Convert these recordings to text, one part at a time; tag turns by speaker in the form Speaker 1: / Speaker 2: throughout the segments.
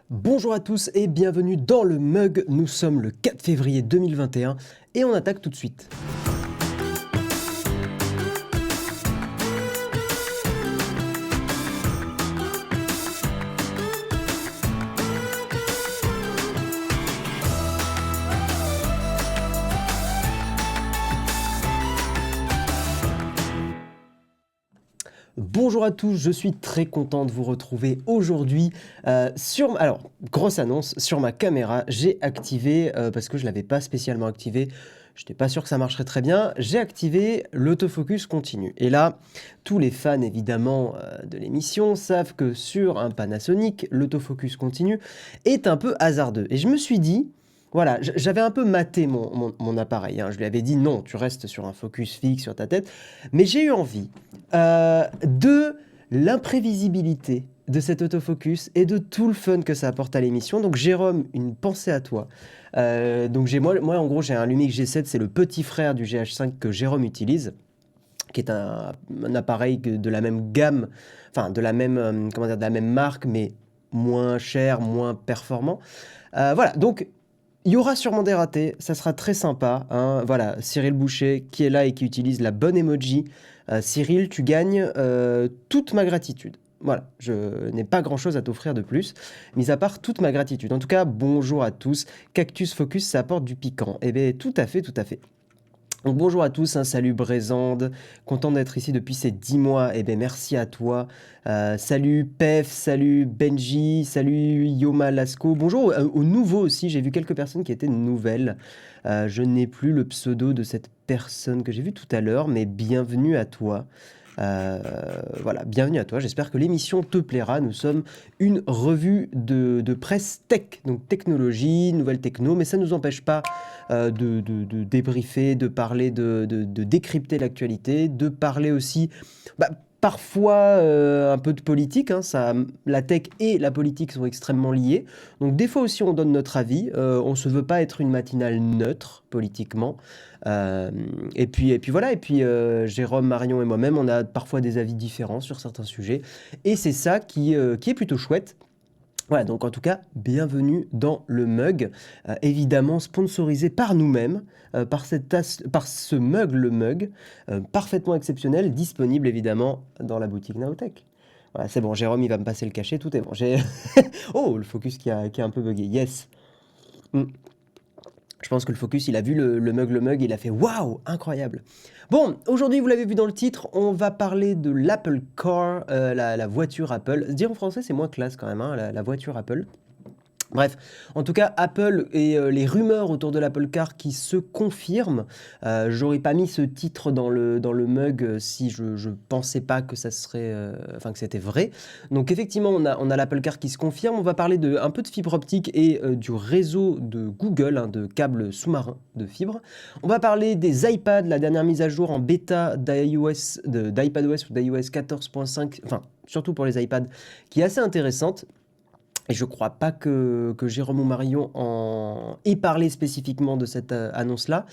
Speaker 1: Bonjour à tous et bienvenue dans le Mug. Nous sommes le 4 février 2021 et on attaque tout de suite. Bonjour à tous, je suis très content de vous retrouver aujourd'hui Alors, grosse annonce, sur ma caméra, j'ai activé, parce que je ne l'avais pas spécialement activé, je n'étais pas sûr que ça marcherait très bien, j'ai activé l'autofocus continu. Et là, tous les fans évidemment de l'émission savent que sur un Panasonic, l'autofocus continu est un peu hasardeux. Et je me suis dit, voilà, j'avais un peu maté mon appareil, hein. Je lui avais dit non, tu restes sur un focus fixe sur ta tête, mais j'ai eu envie de l'imprévisibilité de cet autofocus et de tout le fun que ça apporte à l'émission. Donc Jérôme, une pensée à toi. Donc moi en gros j'ai un Lumix G7, c'est le petit frère du GH5 que Jérôme utilise, qui est un appareil de la même gamme, enfin de la même, de la même marque, mais moins cher, moins performant. Voilà, donc il y aura sûrement des ratés, ça sera très sympa, hein. Voilà, Cyril Boucher qui est là et qui utilise la bonne emoji. Cyril, tu gagnes toute ma gratitude. Voilà, je n'ai pas grand-chose à t'offrir de plus, mis à part toute ma gratitude. En tout cas, bonjour à tous. Cactus Focus, ça apporte du piquant. Eh bien, tout à fait, tout à fait. Donc bonjour à tous, hein, salut Brésande, content d'être ici depuis ces 10 mois, et bien merci à toi. Salut Pef, salut Benji, salut Yoma Lasco, bonjour aux nouveaux aussi, j'ai vu quelques personnes qui étaient nouvelles. Je n'ai plus le pseudo de cette personne que j'ai vue tout à l'heure, mais bienvenue à toi. Voilà, bienvenue à toi, j'espère que l'émission te plaira. Nous sommes une revue de presse tech, donc technologie, nouvelles techno, mais ça ne nous empêche pas de débriefer, de parler, de décrypter l'actualité, de parler aussi parfois un peu de politique, hein. La tech et la politique sont extrêmement liées, donc des fois aussi on donne notre avis, on ne se veut pas être une matinale neutre politiquement. Et puis voilà, Jérôme, Marion et moi-même, on a parfois des avis différents sur certains sujets, et c'est ça qui est plutôt chouette. Voilà, donc en tout cas, bienvenue dans le Mug, évidemment sponsorisé par nous-mêmes, par par ce Mug, le Mug, parfaitement exceptionnel, disponible évidemment dans la boutique Naotech. Voilà, c'est bon, Jérôme, il va me passer le cachet, tout est bon. Oh, le focus qui a un peu bugué, yes. Je pense que le focus, il a vu le mug, il a fait waouh, incroyable. Bon, aujourd'hui, vous l'avez vu dans le titre, on va parler de l'Apple Car, la voiture Apple. Dire en français, c'est moins classe quand même, hein, la voiture Apple. Bref, en tout cas, Apple et les rumeurs autour de l'Apple Car qui se confirment. J'aurais pas mis ce titre dans le mug si je pensais pas que ça serait, que c'était vrai. Donc effectivement, on a l'Apple Car qui se confirme. On va parler un peu de fibre optique et du réseau de Google, hein, de câbles sous-marins de fibre. On va parler des iPads, la dernière mise à jour en bêta d'iPadOS ou d'iOS 14.5, enfin surtout pour les iPads, qui est assez intéressante. Et je crois pas que Jérôme ou Marion ait parlé spécifiquement de cette annonce-là.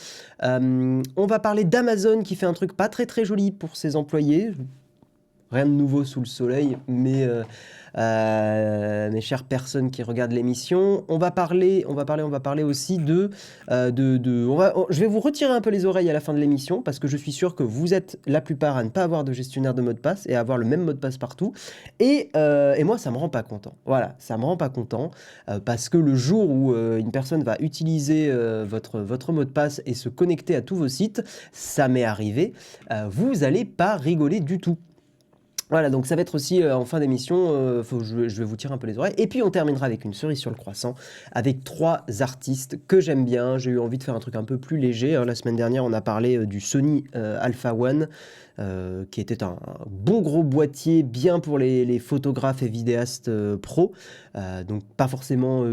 Speaker 1: On va parler d'Amazon qui fait un truc pas très très joli pour ses employés. Rien de nouveau sous le soleil, mais mes chères personnes qui regardent l'émission, on va parler aussi je vais vous retirer un peu les oreilles à la fin de l'émission, parce que je suis sûr que vous êtes la plupart à ne pas avoir de gestionnaire de mot de passe et à avoir le même mot de passe partout. Et moi, ça me rend pas content. Voilà, ça me rend pas content, parce que le jour où une personne va utiliser votre mot de passe et se connecter à tous vos sites, ça m'est arrivé, vous allez pas rigoler du tout. Voilà, donc ça va être aussi en fin d'émission, je vais vous tirer un peu les oreilles. Et puis on terminera avec une cerise sur le croissant, avec 3 artistes que j'aime bien. J'ai eu envie de faire un truc un peu plus léger, hein. La semaine dernière, on a parlé du Sony Alpha One, qui était un bon gros boîtier, bien pour les photographes et vidéastes pro. Donc pas forcément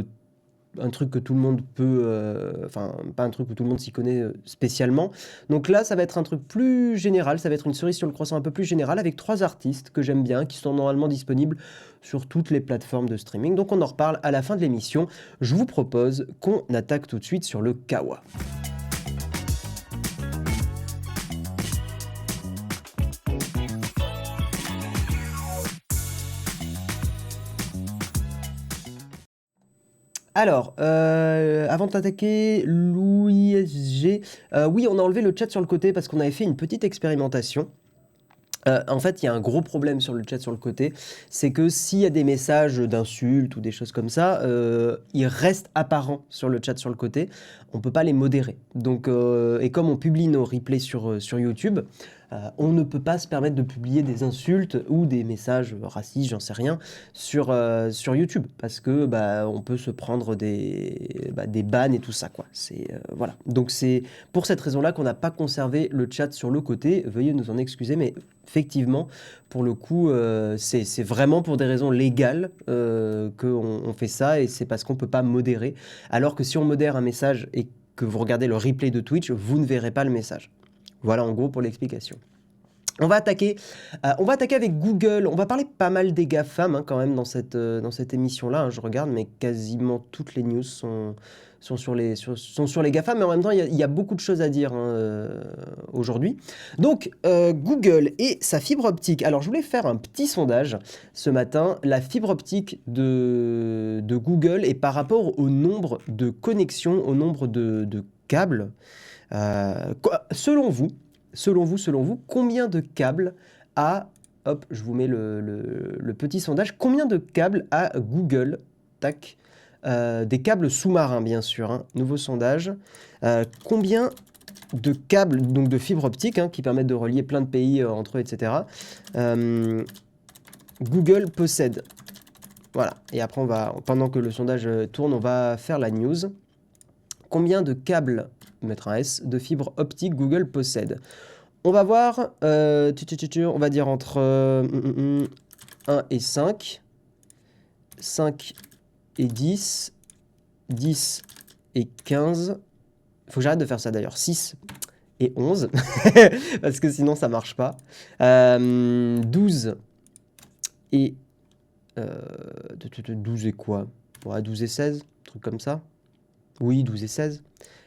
Speaker 1: un truc que tout le monde peut, pas un truc où tout le monde s'y connaît spécialement. Donc là, ça va être un truc plus général, ça va être une cerise sur le croissant un peu plus général, avec 3 artistes que j'aime bien, qui sont normalement disponibles sur toutes les plateformes de streaming. Donc on en reparle à la fin de l'émission. Je vous propose qu'on attaque tout de suite sur le Kawa. Alors, avant de t'attaquer, Louis SG, oui, on a enlevé le chat sur le côté parce qu'on avait fait une petite expérimentation. En fait, il y a un gros problème sur le chat sur le côté, c'est que s'il y a des messages d'insultes ou des choses comme ça, ils restent apparents sur le chat sur le côté. On ne peut pas les modérer. Donc, et comme on publie nos replays sur YouTube, on ne peut pas se permettre de publier des insultes ou des messages racistes, j'en sais rien, sur YouTube, parce que bah, on peut se prendre des bans et tout ça, quoi. Voilà. Donc c'est pour cette raison-là qu'on n'a pas conservé le chat sur le côté. Veuillez nous en excuser, mais effectivement, pour le coup, c'est vraiment pour des raisons légales qu'on fait ça, et c'est parce qu'on ne peut pas modérer. Alors que si on modère un message et que vous regardez le replay de Twitch, vous ne verrez pas le message. Voilà en gros pour l'explication. On va attaquer avec Google. On va parler pas mal des GAFAM quand même dans cette émission-là. Je regarde, mais quasiment toutes les news sont sur les GAFAM. Mais en même temps, il y a beaucoup de choses à dire aujourd'hui. Donc, Google et sa fibre optique. Alors, je voulais faire un petit sondage ce matin. La fibre optique de Google et par rapport au nombre de connexions, au nombre de câbles. Selon vous, combien de câbles hop, je vous mets le petit sondage, combien de câbles a Google? Tac. Des câbles sous-marins, bien sûr, hein. Nouveau sondage. Combien de câbles, donc de fibre optique, hein, qui permettent de relier plein de pays entre eux, etc. Google possède. Voilà. Et après, pendant que le sondage tourne, on va faire la news. Combien de câbles, mettre un S, de fibre optique Google possède? On va voir, on va dire entre 1 et 5, 5 et 10, 10 et 15. Il faut que j'arrête de faire ça d'ailleurs. 6 et 11, parce que sinon ça marche pas. 12 et... 12 et quoi? Ouais, 12 et 16, truc comme ça. Oui, 12 et 16.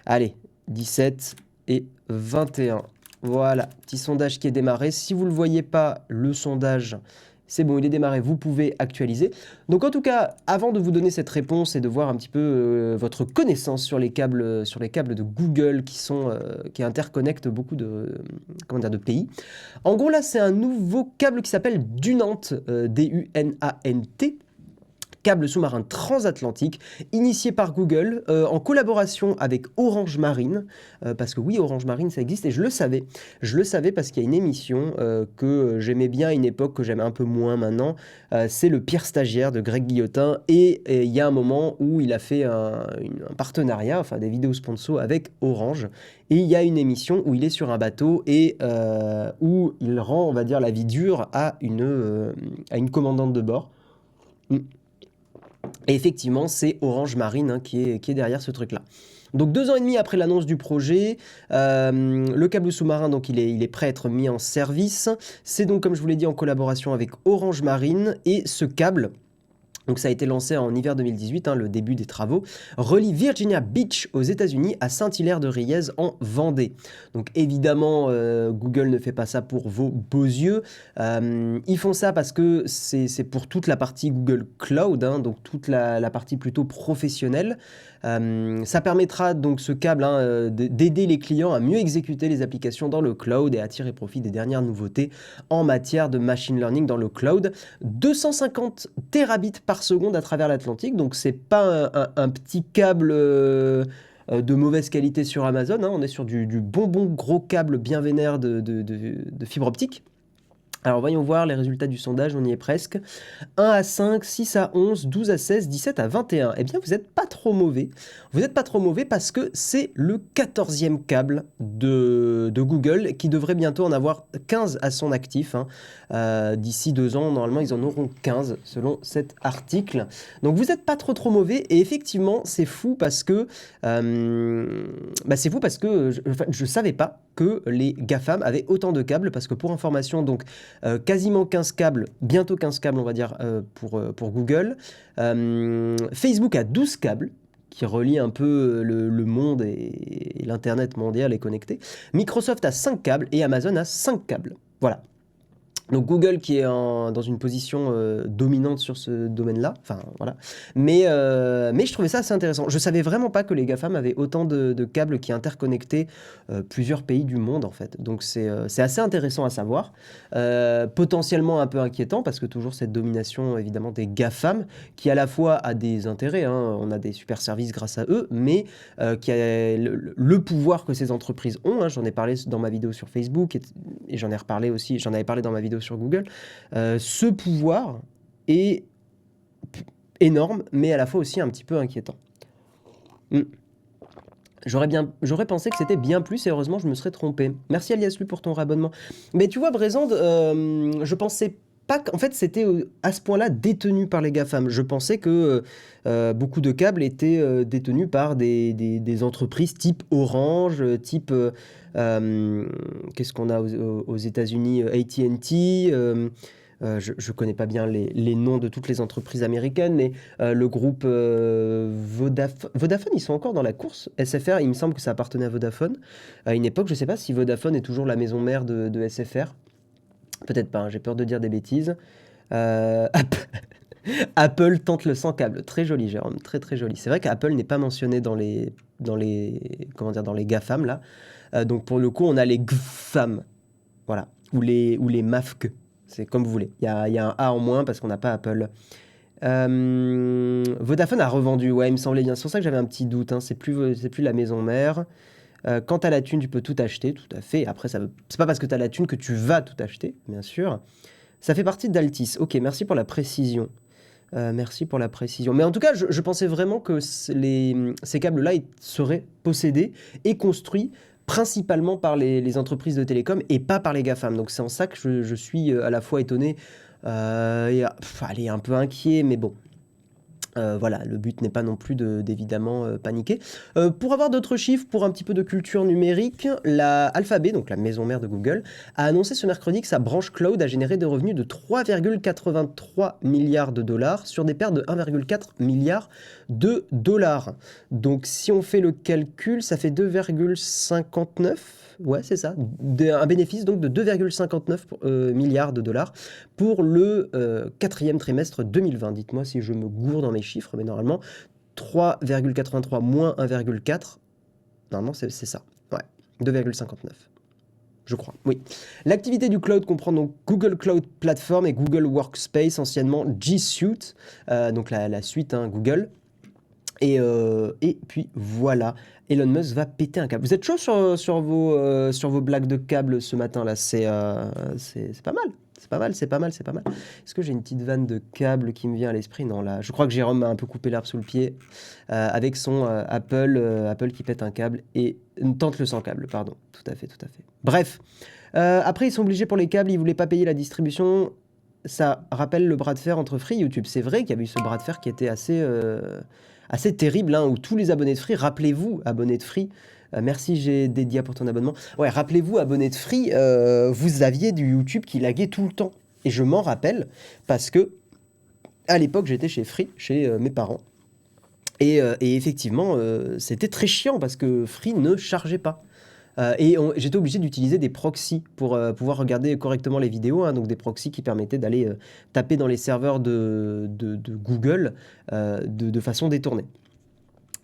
Speaker 1: Allez, 17 et 21. Voilà, petit sondage qui est démarré. Si vous ne le voyez pas, le sondage, c'est bon, il est démarré, vous pouvez actualiser. Donc en tout cas, avant de vous donner cette réponse et de voir un petit peu votre connaissance sur les câbles de Google qui interconnectent beaucoup de pays. En gros, là, c'est un nouveau câble qui s'appelle Dunant, D-U-N-A-N-T. Câble sous-marin transatlantique, initié par Google, en collaboration avec Orange Marine, parce que oui, Orange Marine, ça existe, et je le savais parce qu'il y a une émission que j'aimais bien à une époque, que j'aimais un peu moins maintenant, c'est Le Pire Stagiaire de Greg Guillotin, et il y a un moment où il a fait un partenariat, enfin des vidéos sponsors avec Orange, et il y a une émission où il est sur un bateau, et où il rend, on va dire, la vie dure à une commandante de bord. Et effectivement, c'est Orange Marine hein, qui est derrière ce truc-là. Donc 2 ans et demi après l'annonce du projet, le câble sous-marin donc il est prêt à être mis en service. C'est donc comme je vous l'ai dit en collaboration avec Orange Marine, et ce câble, donc ça a été lancé en hiver 2018, hein, le début des travaux, relie Virginia Beach aux États-Unis à Saint-Hilaire-de-Riez en Vendée. Donc évidemment, Google ne fait pas ça pour vos beaux yeux. Ils font ça parce que c'est pour toute la partie Google Cloud, hein, donc toute la partie plutôt professionnelle. Ça permettra donc ce câble hein, d'aider les clients à mieux exécuter les applications dans le cloud et à tirer profit des dernières nouveautés en matière de machine learning dans le cloud. 250 terabits par seconde à travers l'Atlantique, donc c'est pas un petit câble de mauvaise qualité sur Amazon, hein. On est sur du bon gros câble bien vénère de fibre optique. Alors voyons voir les résultats du sondage, on y est presque. 1 à 5, 6 à 11, 12 à 16, 17 à 21. Eh bien vous n'êtes pas trop mauvais. Vous n'êtes pas trop mauvais parce que c'est le 14e câble de Google qui devrait bientôt en avoir 15 à son actif. Hein. D'ici 2 ans, normalement ils en auront 15 selon cet article. Donc vous n'êtes pas trop mauvais, et effectivement c'est fou parce que je savais pas que les GAFAM avaient autant de câbles, parce que pour information, donc quasiment 15 câbles, bientôt 15 câbles on va dire pour Google. Facebook a 12 câbles qui relient un peu le monde et l'Internet mondial est connecté. Microsoft a 5 câbles et Amazon a 5 câbles. Voilà. Donc Google qui est dans une position dominante sur ce domaine-là, enfin voilà. Mais je trouvais ça assez intéressant. Je savais vraiment pas que les GAFAM avaient autant de câbles qui interconnectaient plusieurs pays du monde en fait. Donc c'est assez intéressant à savoir. Potentiellement un peu inquiétant parce que toujours cette domination évidemment des GAFAM qui à la fois a des intérêts, hein, on a des super services grâce à eux, mais qui a le pouvoir que ces entreprises ont, hein. J'en ai parlé dans ma vidéo sur Facebook et j'en ai reparlé aussi, j'en avais parlé dans ma vidéo sur Google. Ce pouvoir est énorme, mais à la fois aussi un petit peu inquiétant. J'aurais pensé que c'était bien plus et heureusement je me serais trompé. Merci Aliaslu pour ton réabonnement. Mais tu vois Brézand, je pensais pas qu'en fait c'était à ce point-là détenu par les GAFAM. Je pensais que beaucoup de câbles étaient détenus par des entreprises type Orange, type qu'est-ce qu'on a aux États-Unis, AT&T. Je ne connais pas bien les noms de toutes les entreprises américaines, mais le groupe Vodafone, ils sont encore dans la course. SFR, il me semble que ça appartenait à Vodafone. À une époque, je ne sais pas si Vodafone est toujours la maison mère de SFR. Peut-être pas, hein, j'ai peur de dire des bêtises. Apple tente le sans câble. Très joli, Jérôme, très très joli. C'est vrai qu'Apple n'est pas mentionné dans les GAFAM, là. Donc pour le coup, on a les GFAM, voilà, ou les MAFC. C'est comme vous voulez. Il y a un A en moins parce qu'on n'a pas Apple. Vodafone a revendu. Ouais, il me semblait bien. C'est pour ça que j'avais un petit doute, hein. C'est plus la maison mère. Quand tu as la thune, tu peux tout acheter, tout à fait. Après, c'est pas parce que tu as la thune que tu vas tout acheter, bien sûr. Ça fait partie d'Altis. Ok, merci pour la précision. Merci pour la précision. Mais en tout cas, je pensais vraiment que ces câbles-là seraient possédés et construits principalement par les entreprises de télécom et pas par les GAFAM. Donc c'est en ça que je suis à la fois étonné et allez, un peu inquiet, mais bon. Voilà, le but n'est pas non plus d'évidemment paniquer. Pour avoir d'autres chiffres, pour un petit peu de culture numérique, la Alphabet, donc la maison mère de Google, a annoncé ce mercredi que sa branche cloud a généré des revenus de 3,83 milliards de dollars sur des pertes de 1,4 milliard de dollars. Donc si on fait le calcul, ça fait 2,59. Ouais, c'est ça. Un bénéfice donc de 2,59 milliards de dollars pour le quatrième trimestre 2020. Dites-moi si je me gourde dans mes chiffres, mais normalement, 3,83 moins 1,4, normalement c'est ça. Ouais, 2,59. Je crois, oui. L'activité du cloud comprend donc Google Cloud Platform et Google Workspace, anciennement G Suite, donc la suite hein, Google. Et puis voilà, Elon Musk va péter un câble. Vous êtes chaud sur vos blagues de câbles ce matin là? C'est pas mal. C'est pas mal. Est-ce que j'ai une petite vanne de câble qui me vient à l'esprit? Non, là, je crois que Jérôme m'a un peu coupé l'herbe sous le pied avec son Apple qui pète un câble et tente le sans câble, pardon. Tout à fait. Bref, après ils sont obligés pour les câbles, ils voulaient pas payer la distribution. Ça rappelle le bras de fer entre Free et YouTube. C'est vrai qu'il y avait eu ce bras de fer qui était assez terrible, hein, où tous les abonnés de Free, rappelez-vous, abonnés de Free, merci j'ai Dédia pour ton abonnement. Ouais, rappelez-vous, abonnés de Free, vous aviez du YouTube qui laguait tout le temps. Et je m'en rappelle parce que à l'époque j'étais chez Free, chez mes parents. Et effectivement, c'était très chiant parce que Free ne chargeait pas. Et j'étais obligé d'utiliser des proxys pour pouvoir regarder correctement les vidéos, hein, donc des proxys qui permettaient d'aller taper dans les serveurs de Google de façon détournée.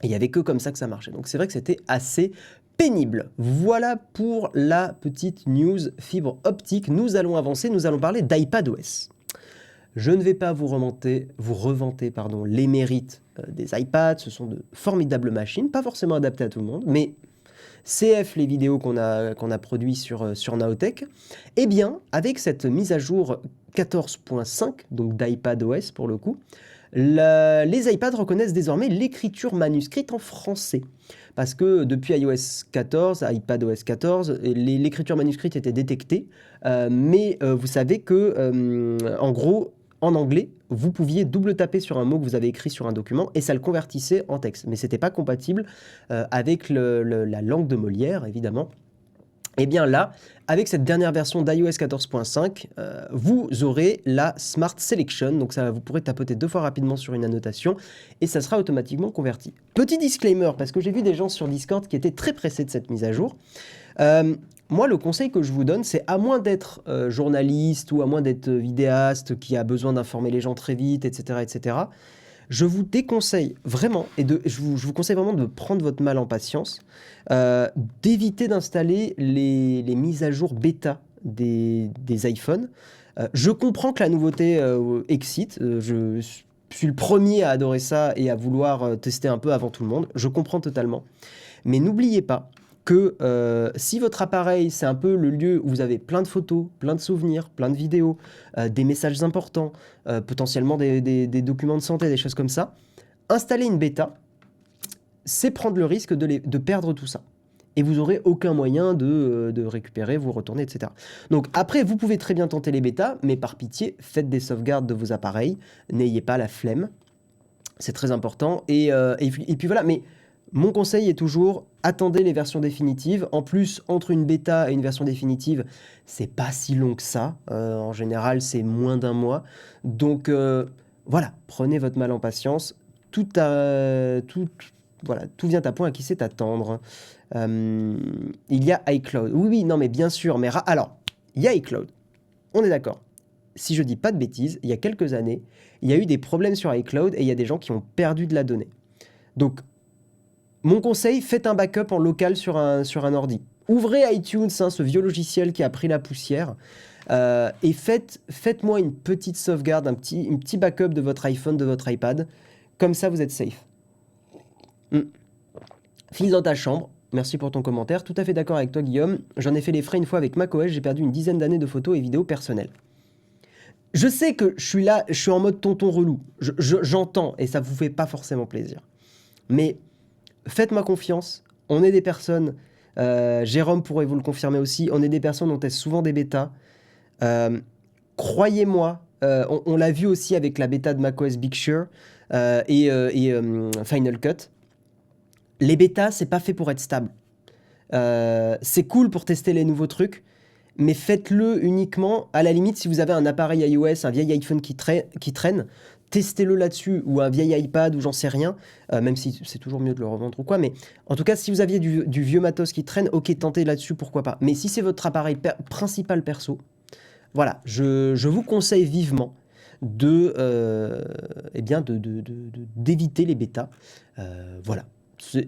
Speaker 1: Et il n'y avait que comme ça que ça marchait. Donc c'est vrai que c'était assez pénible. Voilà pour la petite news fibre optique. Nous allons avancer, nous allons parler d'iPadOS. Je ne vais pas vous revanter les mérites des iPads. Ce sont de formidables machines, pas forcément adaptées à tout le monde, mais CF les vidéos qu'on a produites sur Naotech, eh bien, avec cette mise à jour 14.5, donc d'iPadOS pour le coup, les iPads reconnaissent désormais l'écriture manuscrite en français. Parce que depuis iOS 14, iPadOS 14, l'écriture manuscrite était détectée, mais vous savez que, en gros, en anglais, vous pouviez double taper sur un mot que vous avez écrit sur un document et ça le convertissait en texte. Mais ce n'était pas compatible avec la langue de Molière, évidemment. Et bien là, avec cette dernière version d'iOS 14.5, vous aurez la Smart Selection. Donc ça, vous pourrez tapoter 2 fois rapidement sur une annotation et ça sera automatiquement converti. Petit disclaimer, parce que j'ai vu des gens sur Discord qui étaient très pressés de cette mise à jour. moi, le conseil que je vous donne, c'est à moins d'être journaliste ou à moins d'être vidéaste qui a besoin d'informer les gens très vite, etc., etc., je vous déconseille vraiment, je vous conseille vraiment de prendre votre mal en patience, euh, d'éviter d'installer les mises à jour bêta des iPhones. Je comprends que la nouveauté excite, je suis le premier à adorer ça et à vouloir tester un peu avant tout le monde, je comprends totalement. Mais n'oubliez pas que si votre appareil, c'est un peu le lieu où vous avez plein de photos, plein de souvenirs, plein de vidéos, des messages importants, potentiellement des documents de santé, des choses comme ça, installer une bêta, c'est prendre le risque de perdre tout ça. Et vous n'aurez aucun moyen de récupérer, vous retourner, etc. Donc après, vous pouvez très bien tenter les bêtas, mais par pitié, faites des sauvegardes de vos appareils, n'ayez pas la flemme, c'est très important. Et puis voilà, mais mon conseil est toujours, attendez les versions définitives. En plus, entre une bêta et une version définitive, c'est pas si long que ça. En général, c'est moins d'un mois. Donc voilà, prenez votre mal en patience. Voilà, tout vient à point à qui sait attendre. Il y a iCloud. Oui, oui, non, mais bien sûr. Alors, il y a iCloud. On est d'accord. Si je dis pas de bêtises, il y a quelques années, il y a eu des problèmes sur iCloud et il y a des gens qui ont perdu de la donnée. Donc, mon conseil, faites un backup en local sur un ordi. Ouvrez iTunes, hein, ce vieux logiciel qui a pris la poussière, et faites-moi une petite sauvegarde, un petit backup de votre iPhone, de votre iPad. Comme ça, vous êtes safe. File dans ta chambre. Merci pour ton commentaire. Tout à fait d'accord avec toi, Guillaume. J'en ai fait les frais une fois avec macOS. J'ai perdu une dizaine d'années de photos et vidéos personnelles. Je sais que je suis là, je suis en mode tonton relou. J'entends et ça vous fait pas forcément plaisir. Mais faites-moi confiance. On est des personnes, Jérôme pourrait vous le confirmer aussi, on est des personnes, on teste souvent des bêtas. Croyez-moi, on l'a vu aussi avec la bêta de macOS Big Sur et Final Cut. Les bêtas, c'est pas fait pour être stable. C'est cool pour tester les nouveaux trucs, mais faites-le uniquement, à la limite, si vous avez un appareil iOS, un vieil iPhone qui traîne, testez-le là-dessus, ou un vieil iPad, ou j'en sais rien, même si c'est toujours mieux de le revendre ou quoi, mais en tout cas, si vous aviez du vieux matos qui traîne, ok, tentez là-dessus, pourquoi pas. Mais si c'est votre appareil principal perso, voilà, je vous conseille vivement d'éviter les bêtas. Voilà.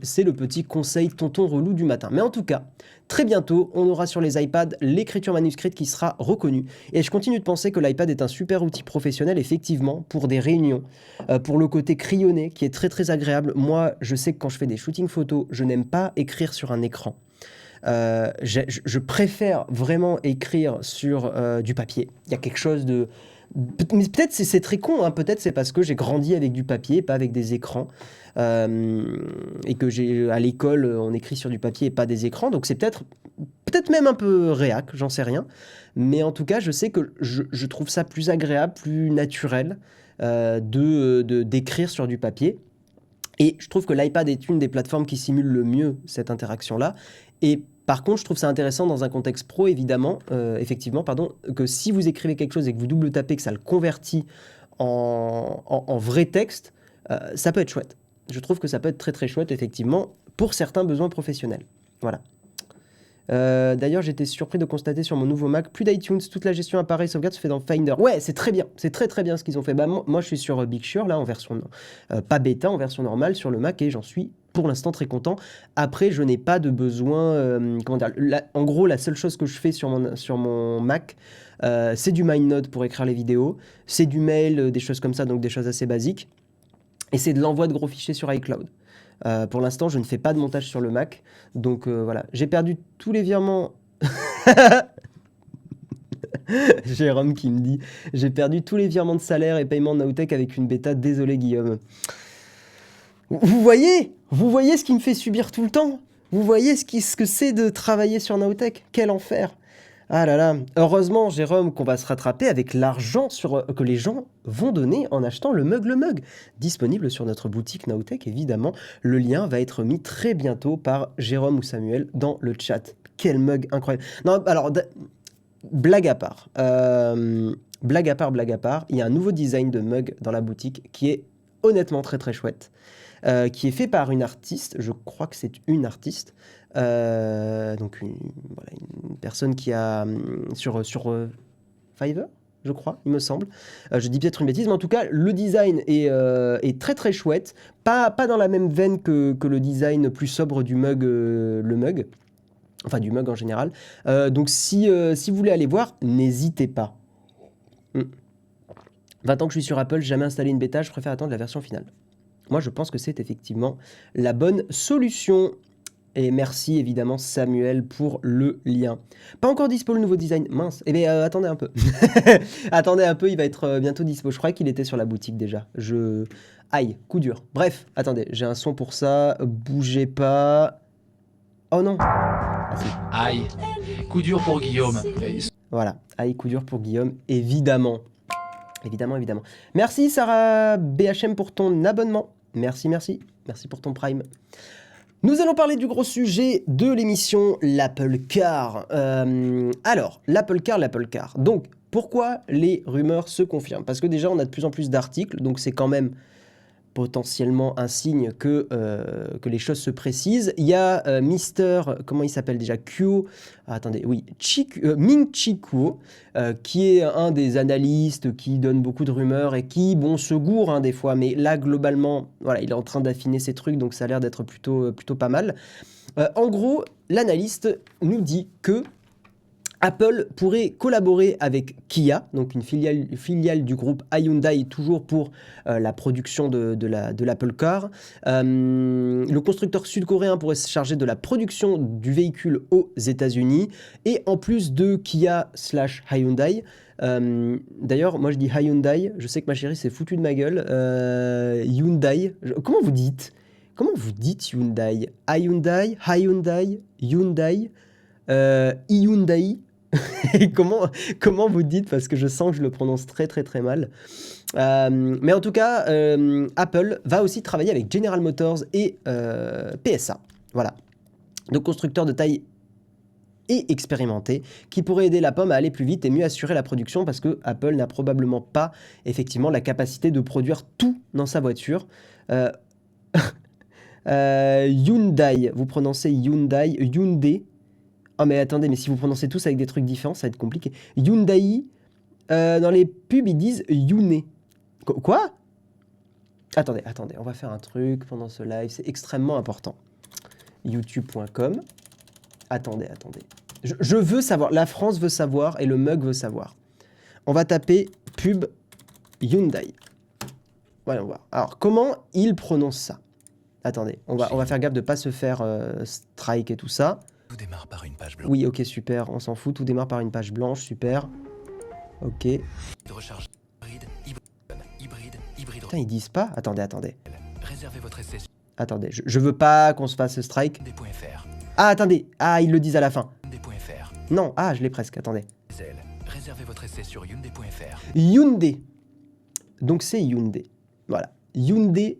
Speaker 1: C'est le petit conseil tonton relou du matin. Mais en tout cas, très bientôt, on aura sur les iPads l'écriture manuscrite qui sera reconnue. Et je continue de penser que l'iPad est un super outil professionnel, effectivement, pour des réunions, pour le côté crayonné, qui est très très agréable. Moi, je sais que quand je fais des shootings photos, je n'aime pas écrire sur un écran. Je préfère vraiment écrire sur du papier. Il y a quelque chose de... Mais peut-être c'est très con, hein. Peut-être c'est parce que j'ai grandi avec du papier, pas avec des écrans. Et que à l'école, on écrit sur du papier et pas des écrans. Donc c'est peut-être même un peu réac, j'en sais rien. Mais en tout cas, je sais que je trouve ça plus agréable, plus naturel d'écrire sur du papier. Et je trouve que l'iPad est une des plateformes qui simule le mieux cette interaction-là. Et par contre, je trouve ça intéressant dans un contexte pro, effectivement, que si vous écrivez quelque chose et que vous double-tapez, que ça le convertit en vrai texte, ça peut être chouette. Je trouve que ça peut être très très chouette, effectivement, pour certains besoins professionnels. Voilà. D'ailleurs, j'étais surpris de constater sur mon nouveau Mac, plus d'iTunes, toute la gestion appareil sauvegarde se fait dans Finder. Ouais, c'est très bien, c'est très très bien ce qu'ils ont fait. Bah, moi, je suis sur Big Sur, là, en version pas bêta, en version normale sur le Mac, et j'en suis pour l'instant très content. Après, je n'ai pas de besoin, comment dire, en gros, la seule chose que je fais sur mon Mac, c'est du MindNote pour écrire les vidéos, c'est du mail, des choses comme ça, donc des choses assez basiques, et c'est de l'envoi de gros fichiers sur iCloud. Pour l'instant, je ne fais pas de montage sur le Mac. Donc voilà, j'ai perdu tous les virements. Jérôme qui me dit j'ai perdu tous les virements de salaire et paiement de Nowtech avec une bêta. Désolé, Guillaume. Vous voyez ce qui me fait subir tout le temps. Vous voyez ce que c'est de travailler sur Nowtech. Quel enfer. Ah là là, heureusement, Jérôme, qu'on va se rattraper avec l'argent que les gens vont donner en achetant le mug. Disponible sur notre boutique Nowtech, évidemment. Le lien va être mis très bientôt par Jérôme ou Samuel dans le chat. Quel mug incroyable. Non, alors, blague à part, il y a un nouveau design de mug dans la boutique qui est honnêtement très très chouette, qui est fait par une artiste, je crois que c'est une artiste, donc voilà, une personne qui a sur Fiverr, je crois, il me semble. Je dis peut-être une bêtise, mais en tout cas, le design est très très chouette. Pas dans la même veine que le design plus sobre du mug, le mug. Enfin, du mug en général. Donc, si vous voulez aller voir, n'hésitez pas. 20 ans que je suis sur Apple, j'ai jamais installé une bêta, je préfère attendre la version finale. Moi, je pense que c'est effectivement la bonne solution. Et merci évidemment Samuel pour le lien. Pas encore dispo le nouveau design, mince. Eh bien attendez un peu. Attendez un peu, il va être bientôt dispo. Je croyais qu'il était sur la boutique déjà. Aïe, coup dur. Bref, attendez, j'ai un son pour ça. Bougez pas. Oh non. Ah, si.
Speaker 2: Aïe, coup dur pour Guillaume.
Speaker 1: Voilà, aïe, coup dur pour Guillaume, évidemment. Évidemment, évidemment. Merci Sarah BHM pour ton abonnement. Merci, merci. Merci pour ton Prime. Nous allons parler du gros sujet de l'émission, l'Apple Car. Alors, l'Apple Car. Donc, pourquoi les rumeurs se confirment? Parce que déjà, on a de plus en plus d'articles, donc c'est quand même potentiellement un signe que les choses se précisent. Il y a Mister, comment il s'appelle déjà? Ming-Chi Kuo, qui est un des analystes qui donne beaucoup de rumeurs et qui, bon, se gourre hein, des fois, mais là, globalement, voilà, il est en train d'affiner ses trucs, donc ça a l'air d'être plutôt pas mal. En gros, l'analyste nous dit que Apple pourrait collaborer avec Kia, donc une filiale du groupe Hyundai, toujours pour la production de l'Apple Car. Le constructeur sud-coréen pourrait se charger de la production du véhicule aux États-Unis. Et en plus de Kia/Hyundai, d'ailleurs, moi je dis Hyundai, je sais que ma chérie s'est foutue de ma gueule. Hyundai, comment vous dites Hyundai? Hyundai, Hyundai. comment vous dites? Parce que je sens que je le prononce très très très mal. Mais en tout cas, Apple va aussi travailler avec General Motors et PSA. Voilà. Donc constructeurs de taille et expérimentés qui pourraient aider la pomme à aller plus vite et mieux assurer la production parce que Apple n'a probablement pas effectivement la capacité de produire tout dans sa voiture. Hyundai, vous prononcez Hyundai. Oh mais attendez, mais si vous prononcez tous avec des trucs différents, ça va être compliqué. Hyundai, dans les pubs, ils disent Hyundai. Quoi? Attendez, on va faire un truc pendant ce live, c'est extrêmement important. youtube.com. Attendez. Je veux savoir, la France veut savoir et le mug veut savoir. On va taper pub Hyundai. Voyons voir. Alors, comment il prononce ça? Attendez, on va faire gaffe de ne pas se faire strike et tout ça.
Speaker 2: Tout démarre par une page blanche.
Speaker 1: Oui, ok, super, on s'en fout, tout démarre par une page blanche, super. Ok.
Speaker 2: De recharge hybride.
Speaker 1: Putain, ils disent pas? Attendez.
Speaker 2: Réservez votre essai sur
Speaker 1: Attendez, je veux pas qu'on se fasse strike.
Speaker 2: Hyundai.fr.
Speaker 1: Ah, attendez, ils le disent à la fin.
Speaker 2: Hyundai.fr.
Speaker 1: Non, je l'ai presque, attendez.
Speaker 2: Réservez votre essai sur Hyundai.fr.
Speaker 1: Hyundai. Donc c'est Hyundai. Voilà. Hyundai.fr.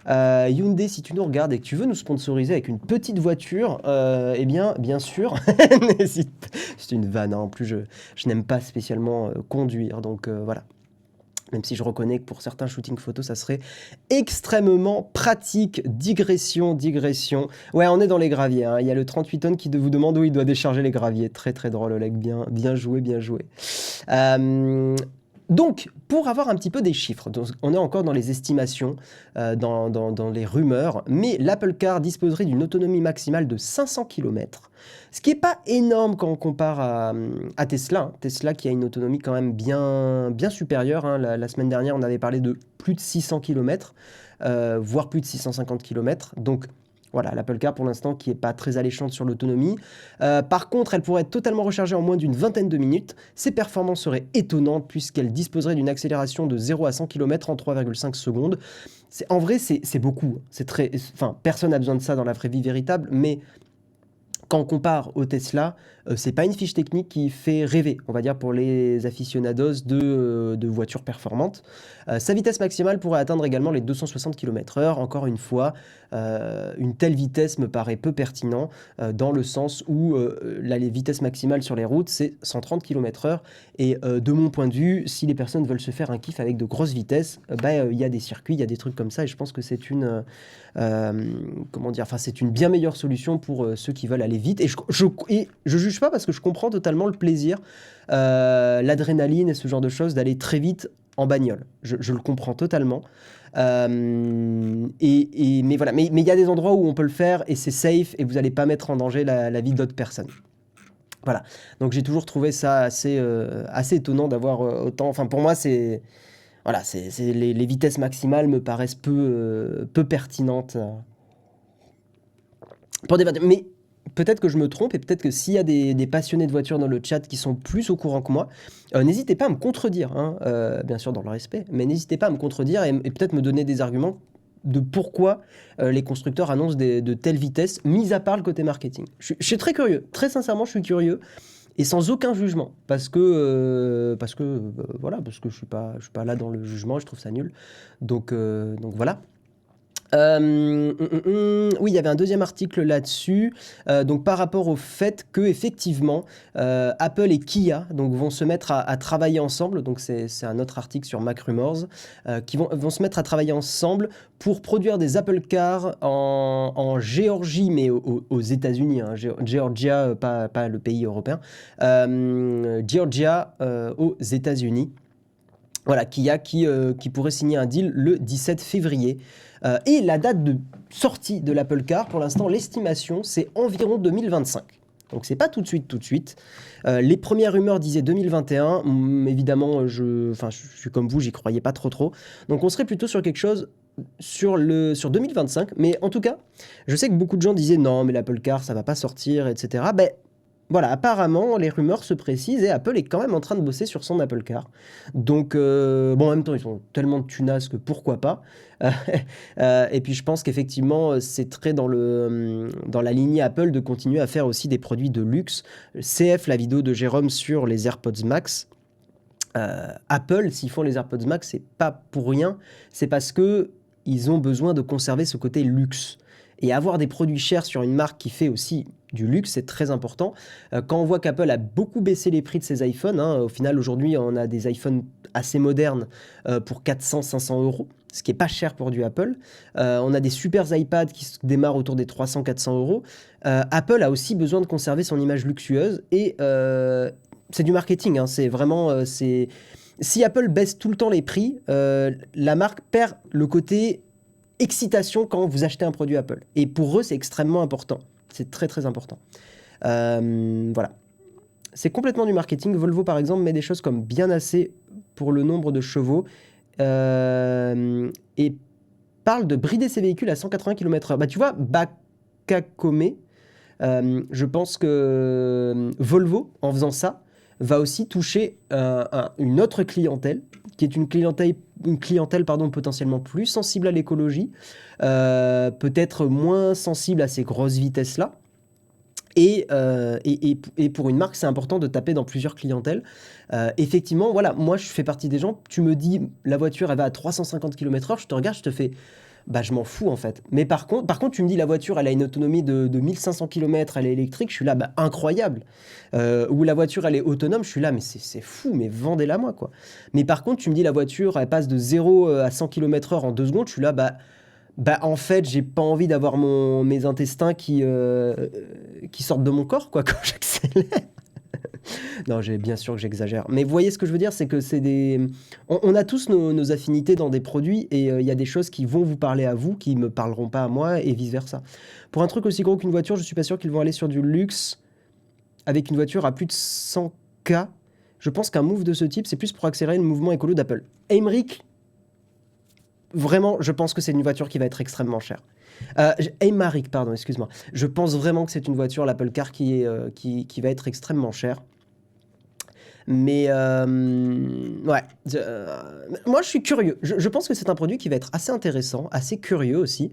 Speaker 1: Hyundai, si tu nous regardes et que tu veux nous sponsoriser avec une petite voiture, eh bien sûr, c'est une vanne, hein. En plus je n'aime pas spécialement conduire, donc voilà. Même si je reconnais que pour certains shootings photos, ça serait extrêmement pratique. Digression. Ouais, on est dans les graviers, hein. Il y a le 38 tonnes qui vous demande où il doit décharger les graviers. Très très drôle, Oleg, bien joué. Donc, pour avoir un petit peu des chiffres, donc on est encore dans les estimations, dans les rumeurs, mais l'Apple Car disposerait d'une autonomie maximale de 500 km, ce qui n'est pas énorme quand on compare à Tesla. Hein. Tesla qui a une autonomie quand même bien supérieure. Hein. La semaine dernière, on avait parlé de plus de 600 km, voire plus de 650 km. Donc, voilà, l'Apple Car pour l'instant qui n'est pas très alléchante sur l'autonomie. Par contre, elle pourrait être totalement rechargée en moins d'une vingtaine de minutes. Ses performances seraient étonnantes puisqu'elle disposerait d'une accélération de 0 à 100 km en 3,5 secondes. En vrai, c'est beaucoup. Personne n'a besoin de ça dans la vraie vie véritable, mais quand on compare au Tesla, c'est pas une fiche technique qui fait rêver, on va dire, pour les aficionados de voitures performantes. Sa vitesse maximale pourrait atteindre également les 260 km/h. Encore une fois, une telle vitesse me paraît peu pertinent, dans le sens où les vitesses maximales sur les routes, c'est 130 km/h. Et de mon point de vue, si les personnes veulent se faire un kiff avec de grosses vitesses, il y a des circuits, il y a des trucs comme ça, et je pense que c'est une, comment dire, enfin, c'est une bien meilleure solution pour ceux qui veulent aller vite. Et je juge pas parce que je comprends totalement le plaisir, l'adrénaline et ce genre de choses d'aller très vite en bagnole. Je le comprends totalement. Mais voilà, mais il y a des endroits où on peut le faire et c'est safe et vous n'allez pas mettre en danger la vie d'autres personnes. Voilà. Donc j'ai toujours trouvé ça assez étonnant d'avoir autant. Enfin, pour moi, c'est. Voilà, les vitesses maximales me paraissent peu pertinentes pour des voitures. Mais peut-être que je me trompe et peut-être que s'il y a des passionnés de voitures dans le chat qui sont plus au courant que moi, n'hésitez pas à me contredire, hein, bien sûr dans le respect, mais n'hésitez pas à me contredire et peut-être me donner des arguments de pourquoi les constructeurs annoncent de telles vitesses, mis à part le côté marketing. Je suis très curieux, très sincèrement, je suis curieux. Et sans aucun jugement, parce que je suis pas là dans le jugement, je trouve ça nul. Donc voilà. Oui, il y avait un deuxième article là-dessus, donc par rapport au fait que effectivement Apple et Kia donc vont se mettre à travailler ensemble. Donc c'est un autre article sur Mac Rumors, qui vont se mettre à travailler ensemble pour produire des Apple Cars en Géorgie, mais aux États-Unis, hein, Georgia, pas le pays européen, Georgia aux États-Unis. Voilà, Kia qui pourrait signer un deal le 17 février. Et la date de sortie de l'Apple Car, pour l'instant, l'estimation, c'est environ 2025. Donc c'est pas tout de suite. Les premières rumeurs disaient 2021. Évidemment, je suis comme vous, j'y croyais pas trop. Donc on serait plutôt sur quelque chose sur 2025. Mais en tout cas, je sais que beaucoup de gens disaient non, mais l'Apple Car, ça va pas sortir, etc. Ben voilà, apparemment, les rumeurs se précisent et Apple est quand même en train de bosser sur son Apple Car. Donc, en même temps, ils sont tellement de tunasses que pourquoi pas. Et puis, je pense qu'effectivement, c'est très dans la lignée Apple de continuer à faire aussi des produits de luxe. CF, la vidéo de Jérôme sur les AirPods Max. Apple, s'ils font les AirPods Max, c'est pas pour rien. C'est parce que ils ont besoin de conserver ce côté luxe. Et avoir des produits chers sur une marque qui fait aussi du luxe, c'est très important. Quand on voit qu'Apple a beaucoup baissé les prix de ses iPhones, hein, au final, aujourd'hui, on a des iPhones assez modernes pour 400-500 euros, ce qui n'est pas cher pour du Apple. On a des super iPads qui se démarrent autour des 300-400 euros. Apple a aussi besoin de conserver son image luxueuse et c'est du marketing. Hein, c'est vraiment... Si Apple baisse tout le temps les prix, la marque perd le côté excitation quand vous achetez un produit Apple. Et pour eux, c'est extrêmement important. C'est très, très important. Voilà. C'est complètement du marketing. Volvo, par exemple, met des choses comme bien assez pour le nombre de chevaux et parle de brider ses véhicules à 180 km/h. Bah, tu vois, Bakakome, je pense que Volvo, en faisant ça, va aussi toucher une autre clientèle, qui est une clientèle potentiellement plus sensible à l'écologie, peut-être moins sensible à ces grosses vitesses-là. Et pour une marque, c'est important de taper dans plusieurs clientèles. Effectivement, voilà, moi, je fais partie des gens, tu me dis, la voiture, elle va à 350 km/h, je te regarde, je te fais... Bah, je m'en fous en fait. Mais par contre, tu me dis la voiture, elle a une autonomie de 1500 km, elle est électrique, je suis là, bah, incroyable. Ou la voiture, elle est autonome, je suis là, mais c'est fou, mais vendez-la moi, quoi. Mais par contre, tu me dis la voiture, elle passe de 0 à 100 km/h en 2 secondes, je suis là, bah en fait, j'ai pas envie d'avoir mes intestins qui sortent de mon corps, quoi, quand j'accélère. Non, bien sûr que j'exagère. Mais vous voyez ce que je veux dire, c'est que c'est des... On a tous nos affinités dans des produits et il y a des choses qui vont vous parler à vous, qui me parleront pas à moi et vice-versa. Pour un truc aussi gros qu'une voiture, je suis pas sûr qu'ils vont aller sur du luxe avec une voiture à plus de 100K. Je pense qu'un move de ce type, c'est plus pour accélérer le mouvement écolo d'Apple. Aymeric, vraiment, je pense que c'est une voiture qui va être extrêmement chère. Aymeric, pardon, excuse-moi. Je pense vraiment que c'est une voiture, l'Apple Car, qui va être extrêmement chère. Mais ouais, moi je suis curieux. Je pense que c'est un produit qui va être assez intéressant, assez curieux aussi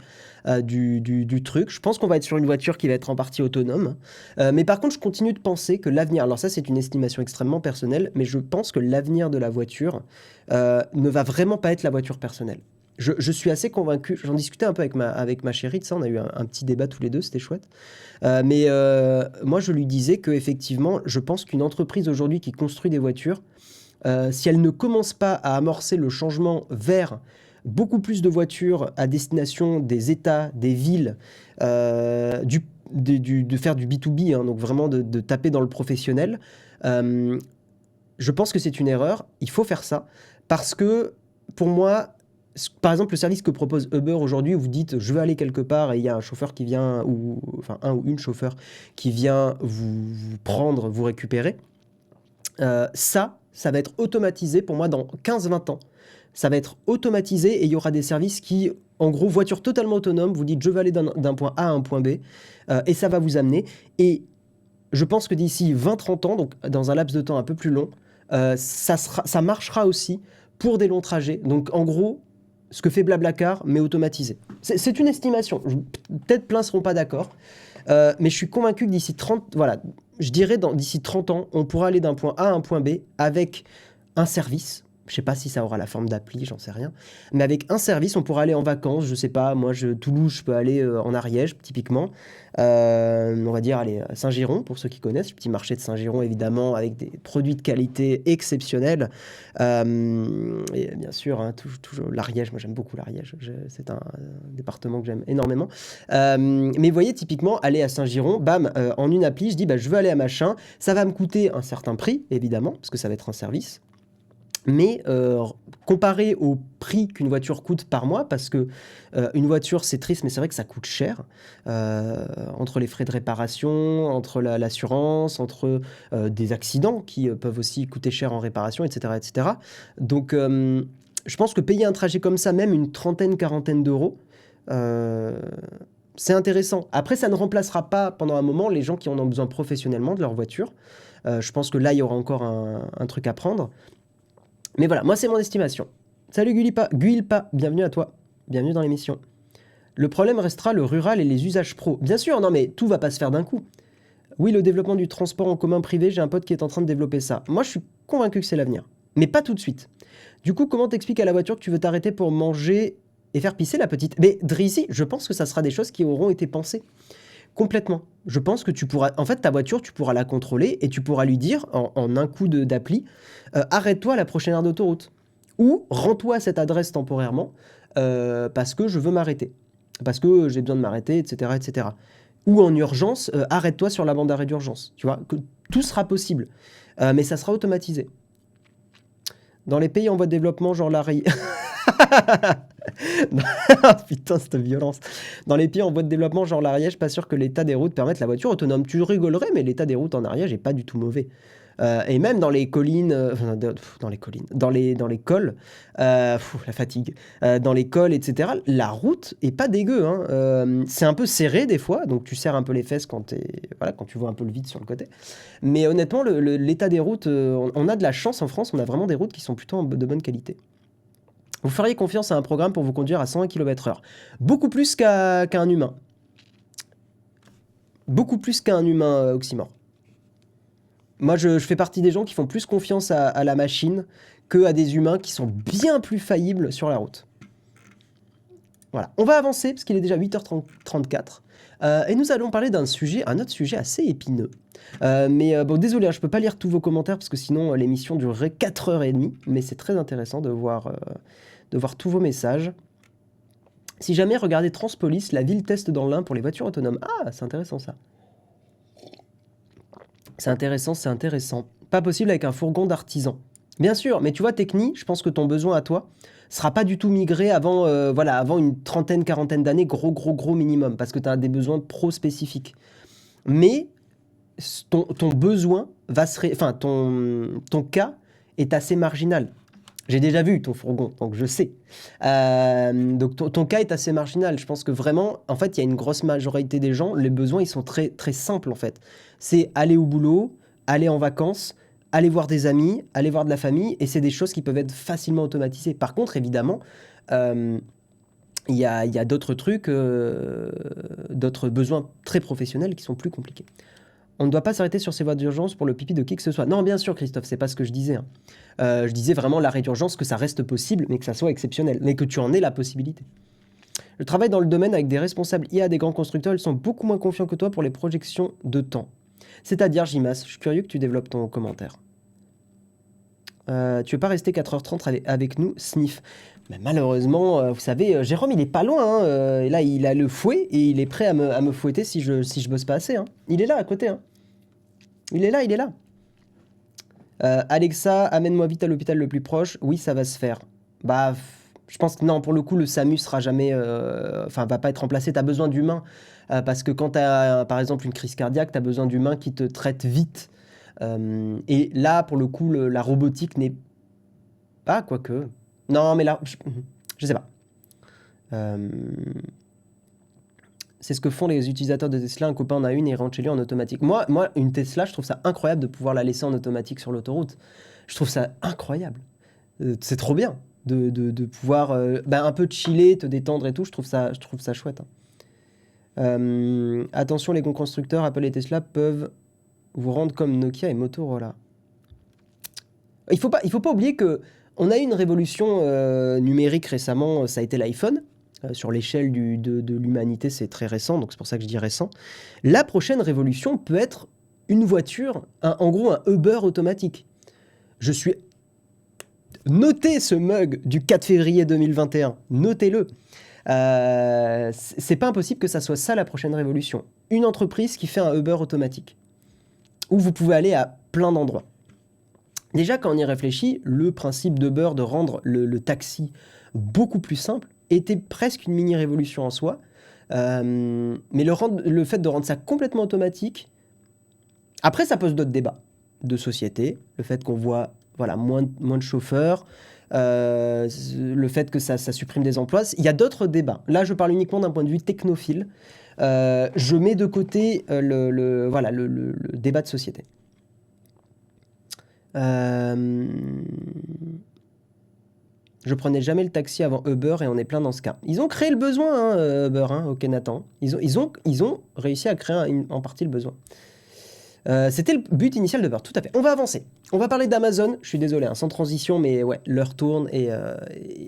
Speaker 1: du truc. Je pense qu'on va être sur une voiture qui va être en partie autonome. Mais par contre, je continue de penser que l'avenir, alors ça c'est une estimation extrêmement personnelle, mais je pense que l'avenir de la voiture ne va vraiment pas être la voiture personnelle. Je suis assez convaincu, j'en discutais un peu avec ma chérie de ça, on a eu un petit débat tous les deux, c'était chouette. Mais moi, je lui disais qu'effectivement, je pense qu'une entreprise aujourd'hui qui construit des voitures, si elle ne commence pas à amorcer le changement vers beaucoup plus de voitures à destination des États, des villes, de faire du B2B, hein, donc vraiment de taper dans le professionnel, je pense que c'est une erreur. Il faut faire ça parce que, pour moi, par exemple, le service que propose Uber aujourd'hui, où vous dites je veux aller quelque part et il y a un chauffeur qui vient, ou enfin un ou une chauffeur qui vient vous prendre, vous récupérer, ça va être automatisé pour moi dans 15-20 ans. Ça va être automatisé et il y aura des services qui, en gros, voiture totalement autonome, vous dites je veux aller d'un point A à un point B et ça va vous amener. Et je pense que d'ici 20-30 ans, donc dans un laps de temps un peu plus long, ça marchera aussi pour des longs trajets. Donc en gros, ce que fait Blablacar, mais automatisé. C'est une estimation. Peut-être plein ne seront pas d'accord. Mais je suis convaincu que d'ici 30, voilà, je dirais d'ici 30 ans, on pourra aller d'un point A à un point B avec un service. Je ne sais pas si ça aura la forme d'appli, j'en sais rien. Mais avec un service, on pourra aller en vacances. Je ne sais pas, moi, Toulouse, je peux aller en Ariège, typiquement. On va dire, aller à Saint-Giron, pour ceux qui connaissent. Le petit marché de Saint-Giron, évidemment, avec des produits de qualité exceptionnels. Et bien sûr, hein, toujours l'Ariège. Moi, j'aime beaucoup l'Ariège. C'est un département que j'aime énormément. Mais vous voyez, typiquement, aller à Saint-Giron, bam, en une appli, je dis, bah, je veux aller à machin. Ça va me coûter un certain prix, évidemment, parce que ça va être un service. Mais comparé au prix qu'une voiture coûte par mois, parce que une voiture, c'est triste, mais c'est vrai que ça coûte cher, entre les frais de réparation, entre l'assurance, entre des accidents qui peuvent aussi coûter cher en réparation, etc. etc. Donc, je pense que payer un trajet comme ça, même une trentaine, quarantaine d'euros, c'est intéressant. Après, ça ne remplacera pas pendant un moment les gens qui en ont besoin professionnellement de leur voiture. Je pense que là, il y aura encore un truc à prendre. Mais voilà, moi c'est mon estimation. Salut Guilpa, bienvenue à toi, bienvenue dans l'émission. Le problème restera le rural et les usages pro. Bien sûr, non mais tout va pas se faire d'un coup. Oui, le développement du transport en commun privé, j'ai un pote qui est en train de développer ça. Moi je suis convaincu que c'est l'avenir, mais pas tout de suite. Du coup, comment t'expliques à la voiture que tu veux t'arrêter pour manger et faire pisser la petite? Mais Drizzy, je pense que ça sera des choses qui auront été pensées. Complètement. Je pense que tu pourras... En fait, ta voiture, tu pourras la contrôler et tu pourras lui dire, en un coup d'appli, arrête-toi à la prochaine aire d'autoroute. Ou rends-toi à cette adresse temporairement parce que je veux m'arrêter. Parce que j'ai besoin de m'arrêter, etc., etc. Ou en urgence, arrête-toi sur la bande d'arrêt d'urgence. Tu vois, que tout sera possible. Mais ça sera automatisé. Dans les pays en voie de développement, genre l'Ari... Putain, cette violence. Dans les pays en voie de développement, genre l'Ariège, pas sûr que l'état des routes permette la voiture autonome. Tu rigolerais, mais l'état des routes en Ariège est pas du tout mauvais. Et même dans les collines, dans les cols, la fatigue, dans les cols, etc., la route est pas dégueu. Hein. C'est un peu serré des fois, donc tu serres un peu les fesses quand tu vois un peu le vide sur le côté. Mais honnêtement, l'état des routes, on a de la chance en France, on a vraiment des routes qui sont plutôt de bonne qualité. Vous feriez confiance à un programme pour vous conduire à 120 km/h. Beaucoup plus qu'un humain. Beaucoup plus qu'un humain, Oxymore. Moi, je fais partie des gens qui font plus confiance à la machine qu'à des humains qui sont bien plus faillibles sur la route. Voilà. On va avancer, parce qu'il est déjà 8h34. Et nous allons parler un autre sujet assez épineux. Mais bon, désolé, hein, je ne peux pas lire tous vos commentaires, parce que sinon, l'émission durerait 4h30. Mais c'est très intéressant de voir tous vos messages. Si jamais, regardez Transpolis, la ville teste dans l'Ain pour les voitures autonomes. Ah, c'est intéressant ça. C'est intéressant, c'est intéressant. Pas possible avec un fourgon d'artisan. Bien sûr, mais tu vois, Techni, je pense que ton besoin à toi sera pas du tout migré avant une trentaine, quarantaine d'années, gros minimum, parce que tu as des besoins pro spécifiques. Mais ton besoin va se... Enfin, ton cas est assez marginal. J'ai déjà vu ton fourgon, donc je sais. Donc ton cas est assez marginal. Je pense que vraiment, en fait, il y a une grosse majorité des gens, les besoins, ils sont très, très simples, en fait. C'est aller au boulot, aller en vacances, aller voir des amis, aller voir de la famille, et c'est des choses qui peuvent être facilement automatisées. Par contre, évidemment, il y a d'autres trucs, d'autres besoins très professionnels qui sont plus compliqués. On ne doit pas s'arrêter sur ces voies d'urgence pour le pipi de qui que ce soit. Non, bien sûr, Christophe, c'est pas ce que je disais. Hein. Je disais vraiment l'arrêt d'urgence, que ça reste possible, mais que ça soit exceptionnel, mais que tu en aies la possibilité. Je travaille dans le domaine avec des responsables IA des grands constructeurs, ils sont beaucoup moins confiants que toi pour les projections de temps. C'est-à-dire, Jimas, je suis curieux que tu développes ton commentaire. Tu veux pas rester 4h30 avec nous, Sniff? Mais malheureusement, vous savez, Jérôme, il est pas loin. Hein, et là, il a le fouet et il est prêt à me fouetter si je bosse pas assez. Hein. Il est là, à côté. Hein. Il est là, il est là. Alexa, amène-moi vite à l'hôpital le plus proche. Oui, ça va se faire. Bah, je pense que non, pour le coup, le SAMU sera jamais... Enfin, va pas être remplacé. Tu as besoin d'humains. Parce que quand tu as, par exemple, une crise cardiaque, tu as besoin d'humains qui te traitent vite. Et là, pour le coup, la robotique n'est pas, quoique... Non, mais là, je sais pas. C'est ce que font les utilisateurs de Tesla. Un copain en a une et il rentre chez lui en automatique. Moi, une Tesla, je trouve ça incroyable de pouvoir la laisser en automatique sur l'autoroute. Je trouve ça incroyable. C'est trop bien de pouvoir un peu chiller, te détendre et tout. Je trouve ça chouette. Hein. Attention, les grands constructeurs, Apple et Tesla peuvent vous rendre comme Nokia et Motorola. Il faut pas oublier que on a eu une révolution numérique récemment, ça a été l'iPhone. Sur l'échelle de l'humanité, c'est très récent, donc c'est pour ça que je dis récent. La prochaine révolution peut être une voiture, en gros un Uber automatique. Notez ce mug du 4 février 2021, notez-le. C'est pas impossible que ça soit ça la prochaine révolution. Une entreprise qui fait un Uber automatique, où vous pouvez aller à plein d'endroits. Déjà, quand on y réfléchit, le principe d'Uber de rendre le taxi beaucoup plus simple était presque une mini-révolution en soi. Mais le fait de rendre ça complètement automatique, après ça pose d'autres débats de société, le fait qu'on voit moins de chauffeurs, le fait que ça supprime des emplois, il y a d'autres débats. Là, je parle uniquement d'un point de vue technophile. Je mets de côté le débat de société. Je prenais jamais le taxi avant Uber et on est plein dans ce cas. Ils ont créé le besoin, hein, Uber, hein, ok Nathan. Ils ont réussi à créer en partie le besoin. C'était le but initial d'Uber, tout à fait. On va avancer. On va parler d'Amazon. Je suis désolé, hein, sans transition, mais ouais, l'heure tourne et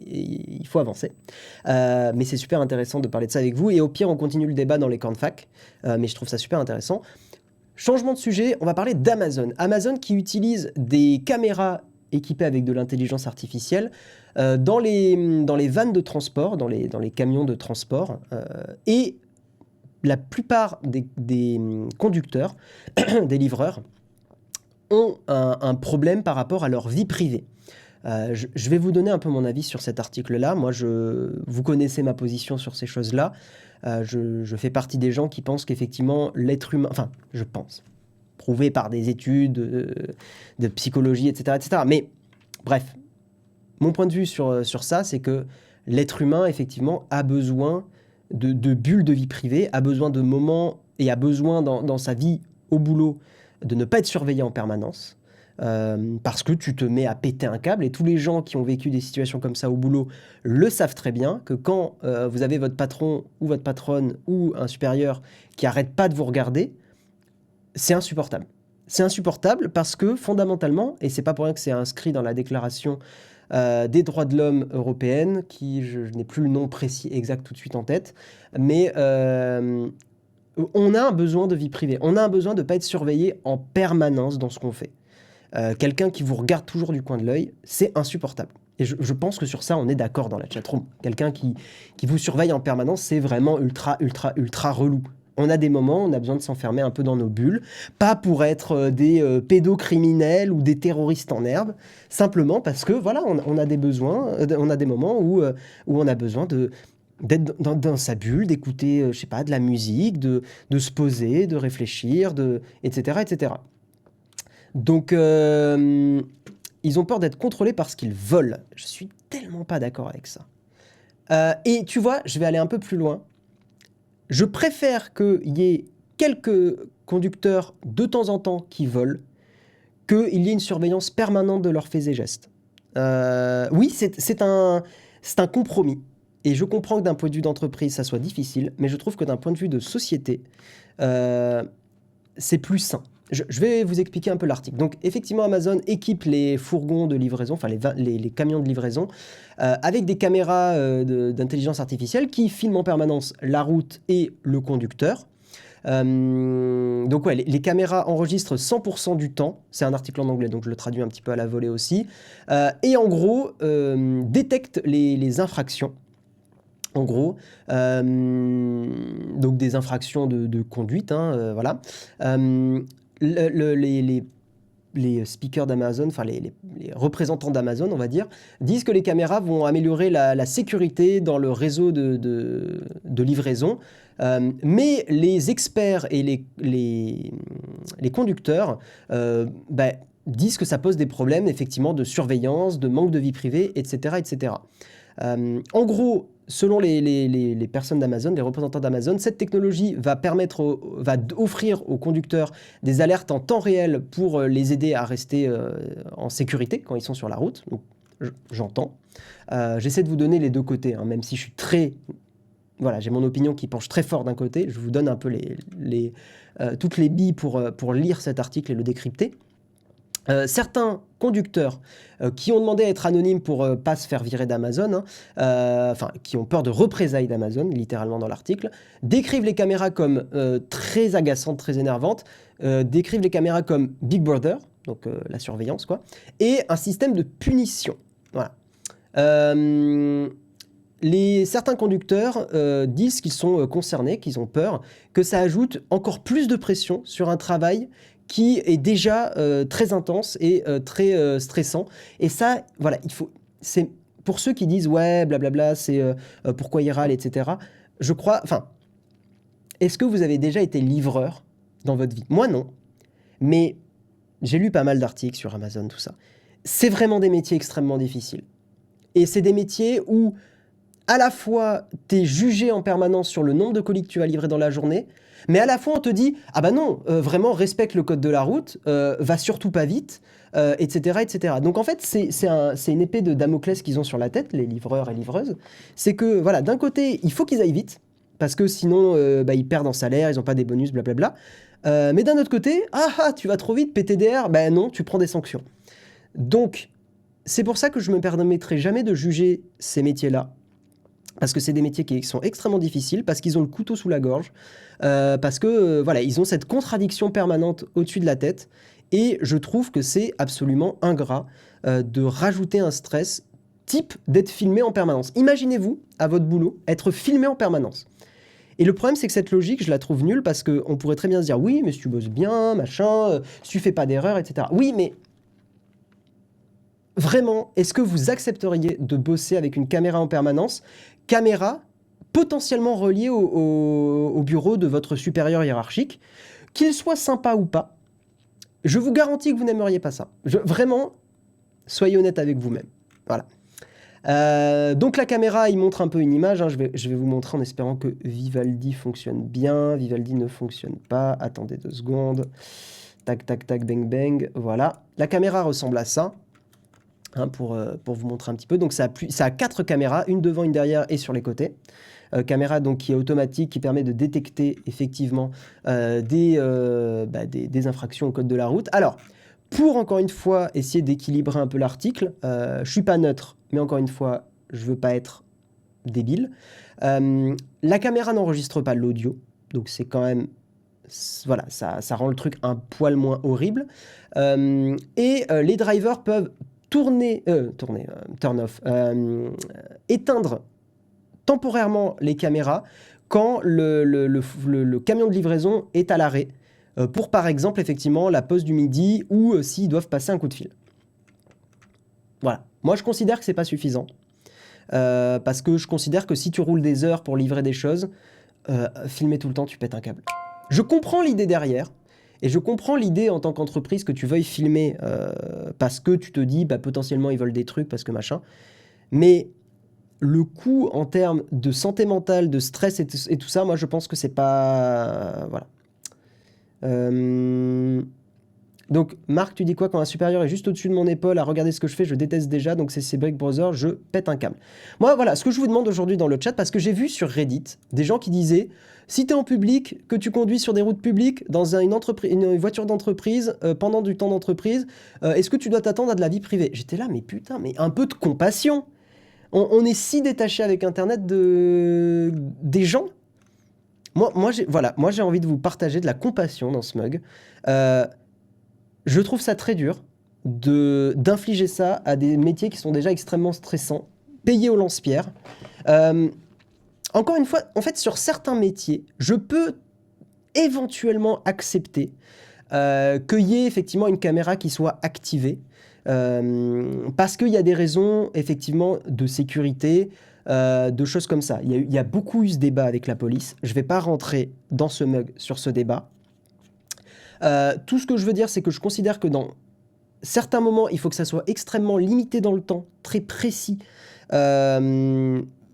Speaker 1: il faut avancer. Mais c'est super intéressant de parler de ça avec vous. Et au pire, on continue le débat dans les camps de fac. Mais je trouve ça super intéressant. Changement de sujet, on va parler d'Amazon. Amazon qui utilise des caméras équipées avec de l'intelligence artificielle dans les vannes de transport, dans les camions de transport. Et la plupart des conducteurs, des livreurs, ont un problème par rapport à leur vie privée. Je vais vous donner un peu mon avis sur cet article-là. Moi, vous connaissez ma position sur ces choses-là. Je fais partie des gens qui pensent qu'effectivement, l'être humain... Enfin, je pense. Prouvé par des études de psychologie, etc., etc. Mais, bref, mon point de vue sur ça, c'est que l'être humain, effectivement, a besoin de bulles de vie privée, a besoin de moments et a besoin dans sa vie au boulot de ne pas être surveillé en permanence. Parce que tu te mets à péter un câble et tous les gens qui ont vécu des situations comme ça au boulot le savent très bien que quand vous avez votre patron ou votre patronne ou un supérieur qui arrête pas de vous regarder, c'est insupportable. C'est insupportable parce que fondamentalement, et c'est pas pour rien que c'est inscrit dans la déclaration des droits de l'homme européenne, qui je n'ai plus le nom précis exact tout de suite en tête, mais on a un besoin de vie privée, on a un besoin de ne pas être surveillé en permanence dans ce qu'on fait. Quelqu'un qui vous regarde toujours du coin de l'œil, c'est insupportable. Et je pense que sur ça, on est d'accord dans la chatroom. Quelqu'un qui vous surveille en permanence, c'est vraiment ultra, ultra, ultra relou. On a des moments où on a besoin de s'enfermer un peu dans nos bulles, pas pour être des pédocriminels ou des terroristes en herbe, simplement parce que voilà, on a des besoins, on a des moments où on a besoin d'être dans sa bulle, d'écouter, je sais pas, de la musique, de se poser, de réfléchir, etc., etc. Donc, ils ont peur d'être contrôlés parce qu'ils volent. Je suis tellement pas d'accord avec ça. Et tu vois, je vais aller un peu plus loin. Je préfère qu'il y ait quelques conducteurs de temps en temps qui volent qu'il y ait une surveillance permanente de leurs faits et gestes. Oui, c'est un compromis. Et je comprends que d'un point de vue d'entreprise, ça soit difficile, mais je trouve que d'un point de vue de société, euh, c'est plus sain. Je vais vous expliquer un peu l'article. Donc, effectivement, Amazon équipe les fourgons de livraison, enfin les camions de livraison, avec des caméras d'intelligence artificielle qui filment en permanence la route et le conducteur. Donc, ouais, les caméras enregistrent 100% du temps. C'est un article en anglais, donc je le traduis un petit peu à la volée aussi. Et en gros, détectent les infractions. En gros, donc des infractions de conduite, hein, voilà. Les speakers d'Amazon, enfin les représentants d'Amazon, on va dire, disent que les caméras vont améliorer la sécurité dans le réseau de livraison. Mais les experts et les conducteurs disent que ça pose des problèmes effectivement de surveillance, de manque de vie privée, etc. etc. En gros, selon les personnes d'Amazon, les représentants d'Amazon, cette technologie va offrir aux conducteurs des alertes en temps réel pour les aider à rester en sécurité quand ils sont sur la route. Donc, j'entends. J'essaie de vous donner les deux côtés, hein, même si je suis très... Voilà, j'ai mon opinion qui penche très fort d'un côté. Je vous donne un peu toutes les billes pour lire cet article et le décrypter. Certains conducteurs qui ont demandé à être anonymes pour pas se faire virer d'Amazon, enfin qui ont peur de représailles d'Amazon, littéralement dans l'article, décrivent les caméras comme très agaçantes, très énervantes, décrivent les caméras comme Big Brother, donc la surveillance quoi, et un système de punition. Voilà. Certains conducteurs disent qu'ils sont concernés, qu'ils ont peur, que ça ajoute encore plus de pression sur un travail qui est déjà très intense et très stressant. Et ça, voilà, c'est pour ceux qui disent ouais, blablabla, c'est pourquoi ils râlent, etc. Je crois, enfin, est-ce que vous avez déjà été livreur dans votre vie? Moi, non. Mais j'ai lu pas mal d'articles sur Amazon, tout ça. C'est vraiment des métiers extrêmement difficiles. Et c'est des métiers où, à la fois, tu es jugé en permanence sur le nombre de colis que tu vas livrer dans la journée, mais à la fois, on te dit « Ah bah non, vraiment, respecte le code de la route, va surtout pas vite, etc. etc. » Donc en fait, c'est une épée de Damoclès qu'ils ont sur la tête, les livreurs et livreuses. C'est que, voilà, d'un côté, il faut qu'ils aillent vite, parce que sinon, ils perdent en salaire, ils n'ont pas des bonus, blablabla. Mais d'un autre côté, tu vas trop vite, PTDR, ben non, tu prends des sanctions. Donc, c'est pour ça que je ne me permettrai jamais de juger ces métiers-là. Parce que c'est des métiers qui sont extrêmement difficiles, parce qu'ils ont le couteau sous la gorge, parce que voilà, ils ont cette contradiction permanente au-dessus de la tête, et je trouve que c'est absolument ingrat de rajouter un stress type d'être filmé en permanence. Imaginez-vous, à votre boulot, être filmé en permanence. Et le problème, c'est que cette logique, je la trouve nulle, parce qu'on pourrait très bien se dire, oui, mais si tu bosses bien, machin, si tu fais pas d'erreur, etc. Oui, mais... Vraiment, est-ce que vous accepteriez de bosser avec une caméra en permanence? Caméra potentiellement reliée au bureau de votre supérieur hiérarchique, qu'il soit sympa ou pas. Je vous garantis que vous n'aimeriez pas ça. Vraiment, soyez honnête avec vous-même. Voilà. Donc la caméra, il montre un peu une image. Hein. Je vais vous montrer en espérant que Vivaldi fonctionne bien. Vivaldi ne fonctionne pas. Attendez 2 secondes. Tac, tac, tac, bang, bang. Voilà. La caméra ressemble à ça. Hein, pour vous montrer un petit peu. Donc ça a 4 caméras, une devant, une derrière et sur les côtés. Caméra donc qui est automatique, qui permet de détecter effectivement des infractions au code de la route. Alors, pour encore une fois essayer d'équilibrer un peu l'article, je suis pas neutre, mais encore une fois, je veux pas être débile. La caméra n'enregistre pas l'audio, donc c'est quand même... Voilà, ça rend le truc un poil moins horrible. Et les drivers peuvent turn off, éteindre temporairement les caméras quand le camion de livraison est à l'arrêt, pour par exemple effectivement la pause du midi ou s'ils doivent passer un coup de fil. Voilà, moi je considère que c'est pas suffisant, parce que je considère que si tu roules des heures pour livrer des choses, filmer tout le temps, tu pètes un câble. Je comprends l'idée derrière. Et je comprends l'idée en tant qu'entreprise que tu veuilles filmer parce que tu te dis potentiellement ils veulent des trucs parce que machin. Mais le coût en termes de santé mentale, de stress et tout ça, moi je pense que c'est pas... voilà. Donc, Marc, tu dis quoi quand un supérieur est juste au-dessus de mon épaule à regarder ce que je fais? Je déteste déjà, donc c'est Big Brother, je pète un câble. Moi, voilà, ce que je vous demande aujourd'hui dans le chat, parce que j'ai vu sur Reddit des gens qui disaient si tu es en public, que tu conduis sur des routes publiques, dans une voiture d'entreprise, pendant du temps d'entreprise, est-ce que tu dois t'attendre à de la vie privée? J'étais là, mais putain, mais un peu de compassion. On est si détaché avec Internet des gens. Moi, j'ai envie de vous partager de la compassion dans ce mug. Je trouve ça très dur d'infliger ça à des métiers qui sont déjà extrêmement stressants, payés au lance-pierre. Encore une fois, en fait, sur certains métiers, je peux éventuellement accepter qu'il y ait effectivement une caméra qui soit activée, parce qu'il y a des raisons, effectivement, de sécurité, de choses comme ça. Il y a beaucoup eu ce débat avec la police. Je ne vais pas rentrer dans ce mug sur ce débat. Tout ce que je veux dire, c'est que je considère que dans certains moments, il faut que ça soit extrêmement limité dans le temps, très précis.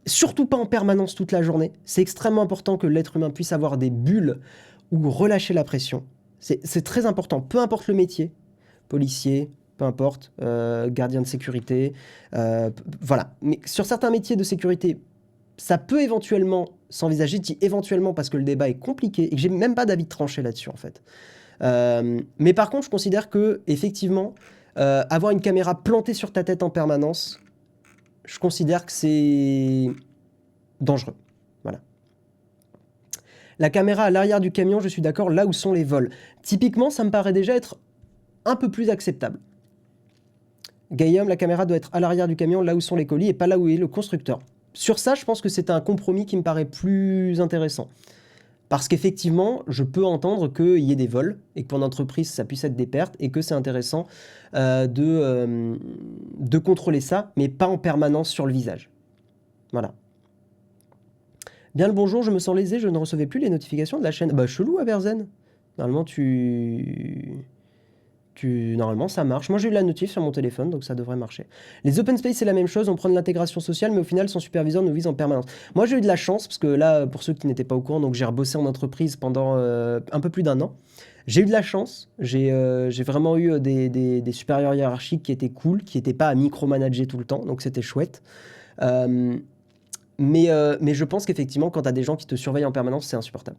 Speaker 1: Surtout pas en permanence toute la journée. C'est extrêmement important que l'être humain puisse avoir des bulles où relâcher la pression. C'est très important, peu importe le métier, policier, peu importe, gardien de sécurité, voilà. Mais sur certains métiers de sécurité, ça peut éventuellement s'envisager, je dis éventuellement parce que le débat est compliqué et que j'ai même pas d'avis tranché là-dessus en fait. Mais par contre, je considère que effectivement, avoir une caméra plantée sur ta tête en permanence, je considère que c'est dangereux. Voilà. La caméra à l'arrière du camion, je suis d'accord, là où sont les vols. Typiquement, ça me paraît déjà être un peu plus acceptable. Guillaume, la caméra doit être à l'arrière du camion, là où sont les colis, et pas là où est le constructeur. Sur ça, je pense que c'est un compromis qui me paraît plus intéressant. Parce qu'effectivement, je peux entendre qu'il y ait des vols, et que pour l'entreprise, ça puisse être des pertes, et que c'est intéressant de contrôler ça, mais pas en permanence sur le visage. Voilà. Bien le bonjour, je me sens lésé, je ne recevais plus les notifications de la chaîne. Bah chelou, Averzen. Normalement, Normalement, ça marche. Moi, j'ai eu la notif sur mon téléphone, donc ça devrait marcher. Les open space, c'est la même chose. On prend de l'intégration sociale, mais au final, son superviseur nous vise en permanence. Moi, j'ai eu de la chance, parce que là, pour ceux qui n'étaient pas au courant, donc j'ai rebossé en entreprise pendant un peu plus d'un an. J'ai eu de la chance. J'ai vraiment eu des supérieurs hiérarchiques qui étaient cool, qui n'étaient pas à micromanager tout le temps, donc c'était chouette. Mais je pense qu'effectivement, quand tu as des gens qui te surveillent en permanence, c'est insupportable.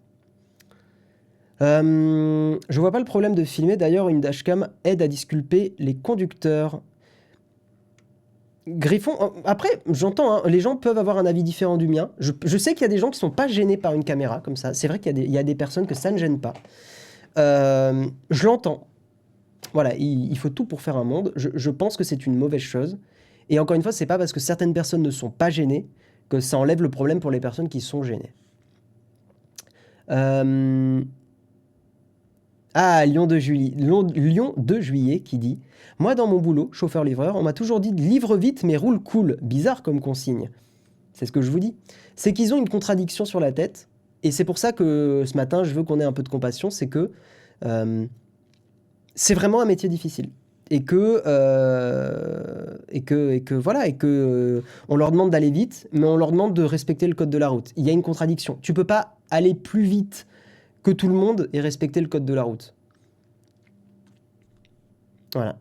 Speaker 1: Je vois pas le problème de filmer. D'ailleurs, une dashcam aide à disculper les conducteurs. Griffon, après, j'entends, hein, les gens peuvent avoir un avis différent du mien. Je sais qu'il y a des gens qui sont pas gênés par une caméra comme ça. C'est vrai qu'il y a des personnes que ça ne gêne pas. Je l'entends. Voilà, il faut tout pour faire un monde. Je pense que c'est une mauvaise chose. Et encore une fois, c'est pas parce que certaines personnes ne sont pas gênées que ça enlève le problème pour les personnes qui sont gênées. Lyon de Juillet qui dit « Moi, dans mon boulot, chauffeur-livreur, on m'a toujours dit « livre vite, mais roule cool ». Bizarre comme consigne. C'est ce que je vous dis. C'est qu'ils ont une contradiction sur la tête. Et c'est pour ça que ce matin, je veux qu'on ait un peu de compassion. C'est que c'est vraiment un métier difficile. Et que on leur demande d'aller vite, mais on leur demande de respecter le code de la route. Il y a une contradiction. Tu peux pas aller plus vite que tout le monde et respecter le code de la route. Voilà.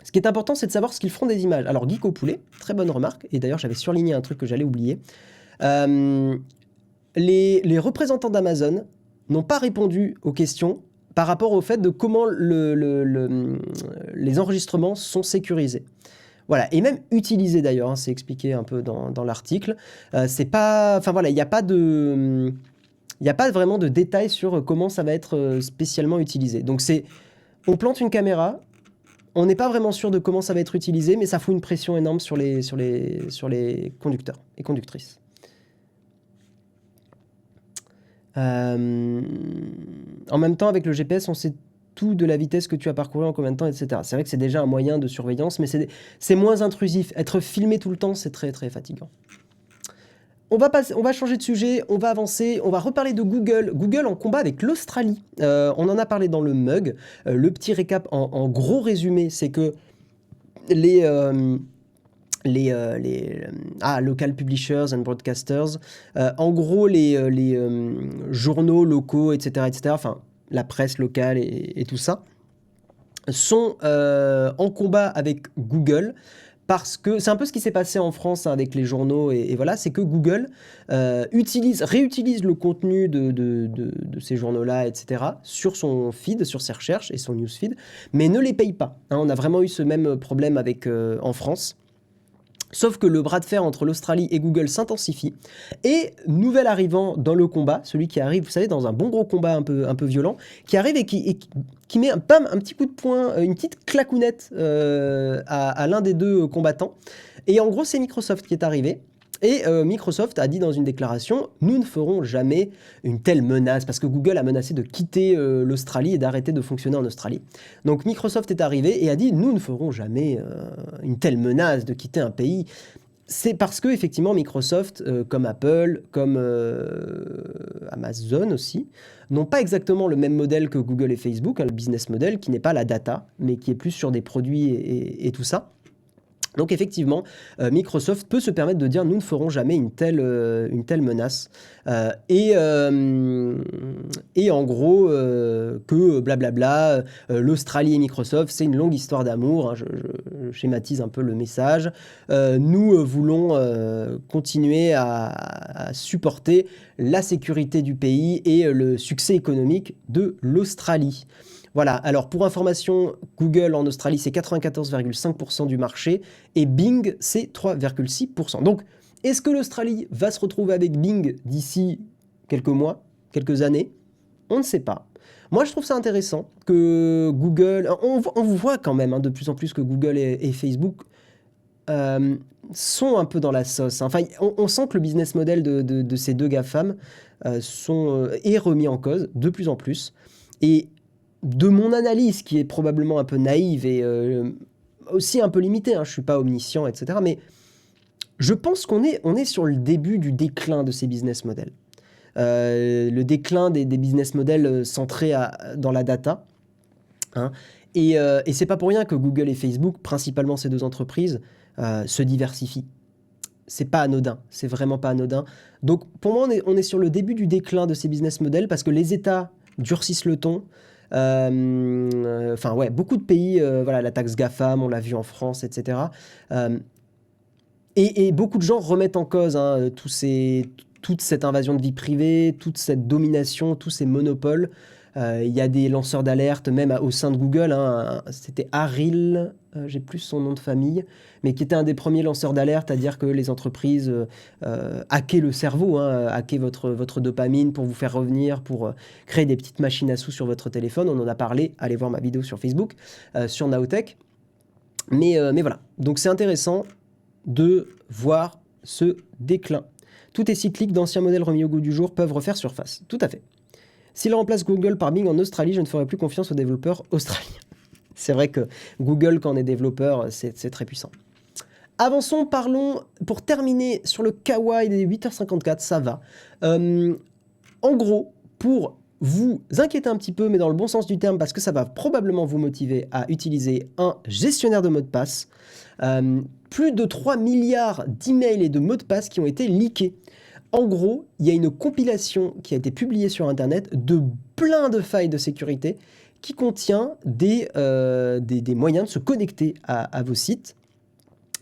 Speaker 1: Ce qui est important, c'est de savoir ce qu'ils feront des images. Alors, Geek au poulet, très bonne remarque, et d'ailleurs, j'avais surligné un truc que j'allais oublier. Les représentants d'Amazon n'ont pas répondu aux questions par rapport au fait de comment les enregistrements sont sécurisés. Voilà, et même utilisés d'ailleurs, hein, c'est expliqué un peu dans l'article. C'est pas... Enfin voilà, il n'y a pas de... Il n'y a pas vraiment de détails sur comment ça va être spécialement utilisé. Donc on plante une caméra, on n'est pas vraiment sûr de comment ça va être utilisé, mais ça fout une pression énorme sur les conducteurs et conductrices. En même temps, avec le GPS, on sait tout de la vitesse que tu as parcouru en combien de temps, etc. C'est vrai que c'est déjà un moyen de surveillance, mais c'est moins intrusif. Être filmé tout le temps, c'est très très fatigant. On va changer de sujet, on va avancer, on va reparler de Google. Google en combat avec l'Australie. On en a parlé dans le mug. Le petit récap en gros résumé, c'est que local publishers and broadcasters, en gros les journaux locaux, etc., enfin la presse locale et tout ça, sont en combat avec Google parce que c'est un peu ce qui s'est passé en France, hein, avec les journaux et voilà, c'est que Google réutilise le contenu de ces journaux-là, etc., sur son feed, sur ses recherches et son newsfeed, mais ne les paye pas, hein. On a vraiment eu ce même problème en France. Sauf que le bras de fer entre l'Australie et Google s'intensifie. Et nouvel arrivant dans le combat, celui qui arrive, vous savez, dans un bon gros combat un peu violent, qui arrive et qui met un petit coup de poing, une petite claquounette à l'un des deux combattants. Et en gros, c'est Microsoft qui est arrivé. Et Microsoft a dit dans une déclaration, nous ne ferons jamais une telle menace, parce que Google a menacé de quitter l'Australie et d'arrêter de fonctionner en Australie. Donc Microsoft est arrivé et a dit, nous ne ferons jamais une telle menace de quitter un pays. C'est parce que effectivement Microsoft, comme Apple, comme Amazon aussi, n'ont pas exactement le même modèle que Google et Facebook, hein, le business model, qui n'est pas la data, mais qui est plus sur des produits et tout ça. Donc effectivement, Microsoft peut se permettre de dire nous ne ferons jamais une telle menace. Et en gros, que blablabla, l'Australie et Microsoft, c'est une longue histoire d'amour, hein, je schématise un peu le message. Nous voulons continuer à supporter la sécurité du pays et le succès économique de l'Australie. Voilà, alors pour information, Google en Australie, c'est 94,5% du marché et Bing, c'est 3,6%. Donc, est-ce que l'Australie va se retrouver avec Bing d'ici quelques mois, quelques années? On ne sait pas. Moi, je trouve ça intéressant que Google... On voit quand même, hein, de plus en plus que Google et Facebook sont un peu dans la sauce, hein. Enfin, on sent que le business model de ces deux GAFAM est remis en cause de plus en plus. Et de mon analyse, qui est probablement un peu naïve et aussi un peu limitée, hein, je ne suis pas omniscient, etc., mais je pense qu'on est sur le début du déclin de ces business models. Le déclin des business models centrés dans la data, hein. Et c'est pas pour rien que Google et Facebook, principalement ces deux entreprises, se diversifient. C'est pas anodin, c'est vraiment pas anodin. Donc pour moi, on est sur le début du déclin de ces business models parce que les États durcissent le ton. Enfin ouais, beaucoup de pays, voilà, la taxe GAFAM, on l'a vu en France, etc. Et beaucoup de gens remettent en cause, hein, toute cette invasion de vie privée, toute cette domination, tous ces monopoles. Il y a des lanceurs d'alerte, même au sein de Google, hein, c'était Aril, j'ai plus son nom de famille, mais qui était un des premiers lanceurs d'alerte à dire que les entreprises hackaient le cerveau, hein, hackaient votre dopamine pour vous faire revenir, pour créer des petites machines à sous sur votre téléphone. On en a parlé, allez voir ma vidéo sur Facebook, sur Nowtech. Mais voilà, donc c'est intéressant de voir ce déclin. Tout est cyclique, d'anciens modèles remis au goût du jour peuvent refaire surface. Tout à fait. S'il remplace Google par Bing en Australie, je ne ferai plus confiance aux développeurs australiens. C'est vrai que Google, quand on est développeur, c'est très puissant. Avançons, parlons, pour terminer sur le kawaii des 8h54, ça va. En gros, pour vous inquiéter un petit peu, mais dans le bon sens du terme, parce que ça va probablement vous motiver à utiliser un gestionnaire de mots de passe, plus de 3 milliards d'emails et de mots de passe qui ont été leakés. En gros, il y a une compilation qui a été publiée sur Internet de plein de failles de sécurité qui contient des moyens de se connecter à vos sites.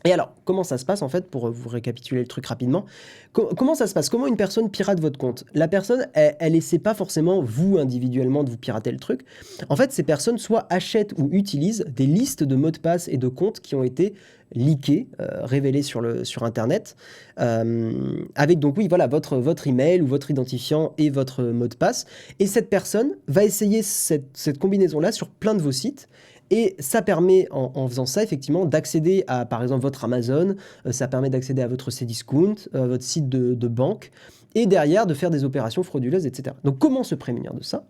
Speaker 1: Et alors, comment ça se passe en fait, pour vous récapituler le truc rapidement, comment ça se passe? Comment une personne pirate votre compte? La personne, elle essaie pas forcément, vous, individuellement, de vous pirater le truc. En fait, ces personnes soit achètent ou utilisent des listes de mots de passe et de comptes qui ont été leakés, révélés sur Internet, avec donc, oui, voilà, votre email ou votre identifiant et votre mot de passe. Et cette personne va essayer cette combinaison-là sur plein de vos sites. Et ça permet, en faisant ça, effectivement, d'accéder à, par exemple, votre Amazon, ça permet d'accéder à votre Cdiscount, votre site de banque, et derrière, de faire des opérations frauduleuses, etc. Donc, comment se prémunir de ça?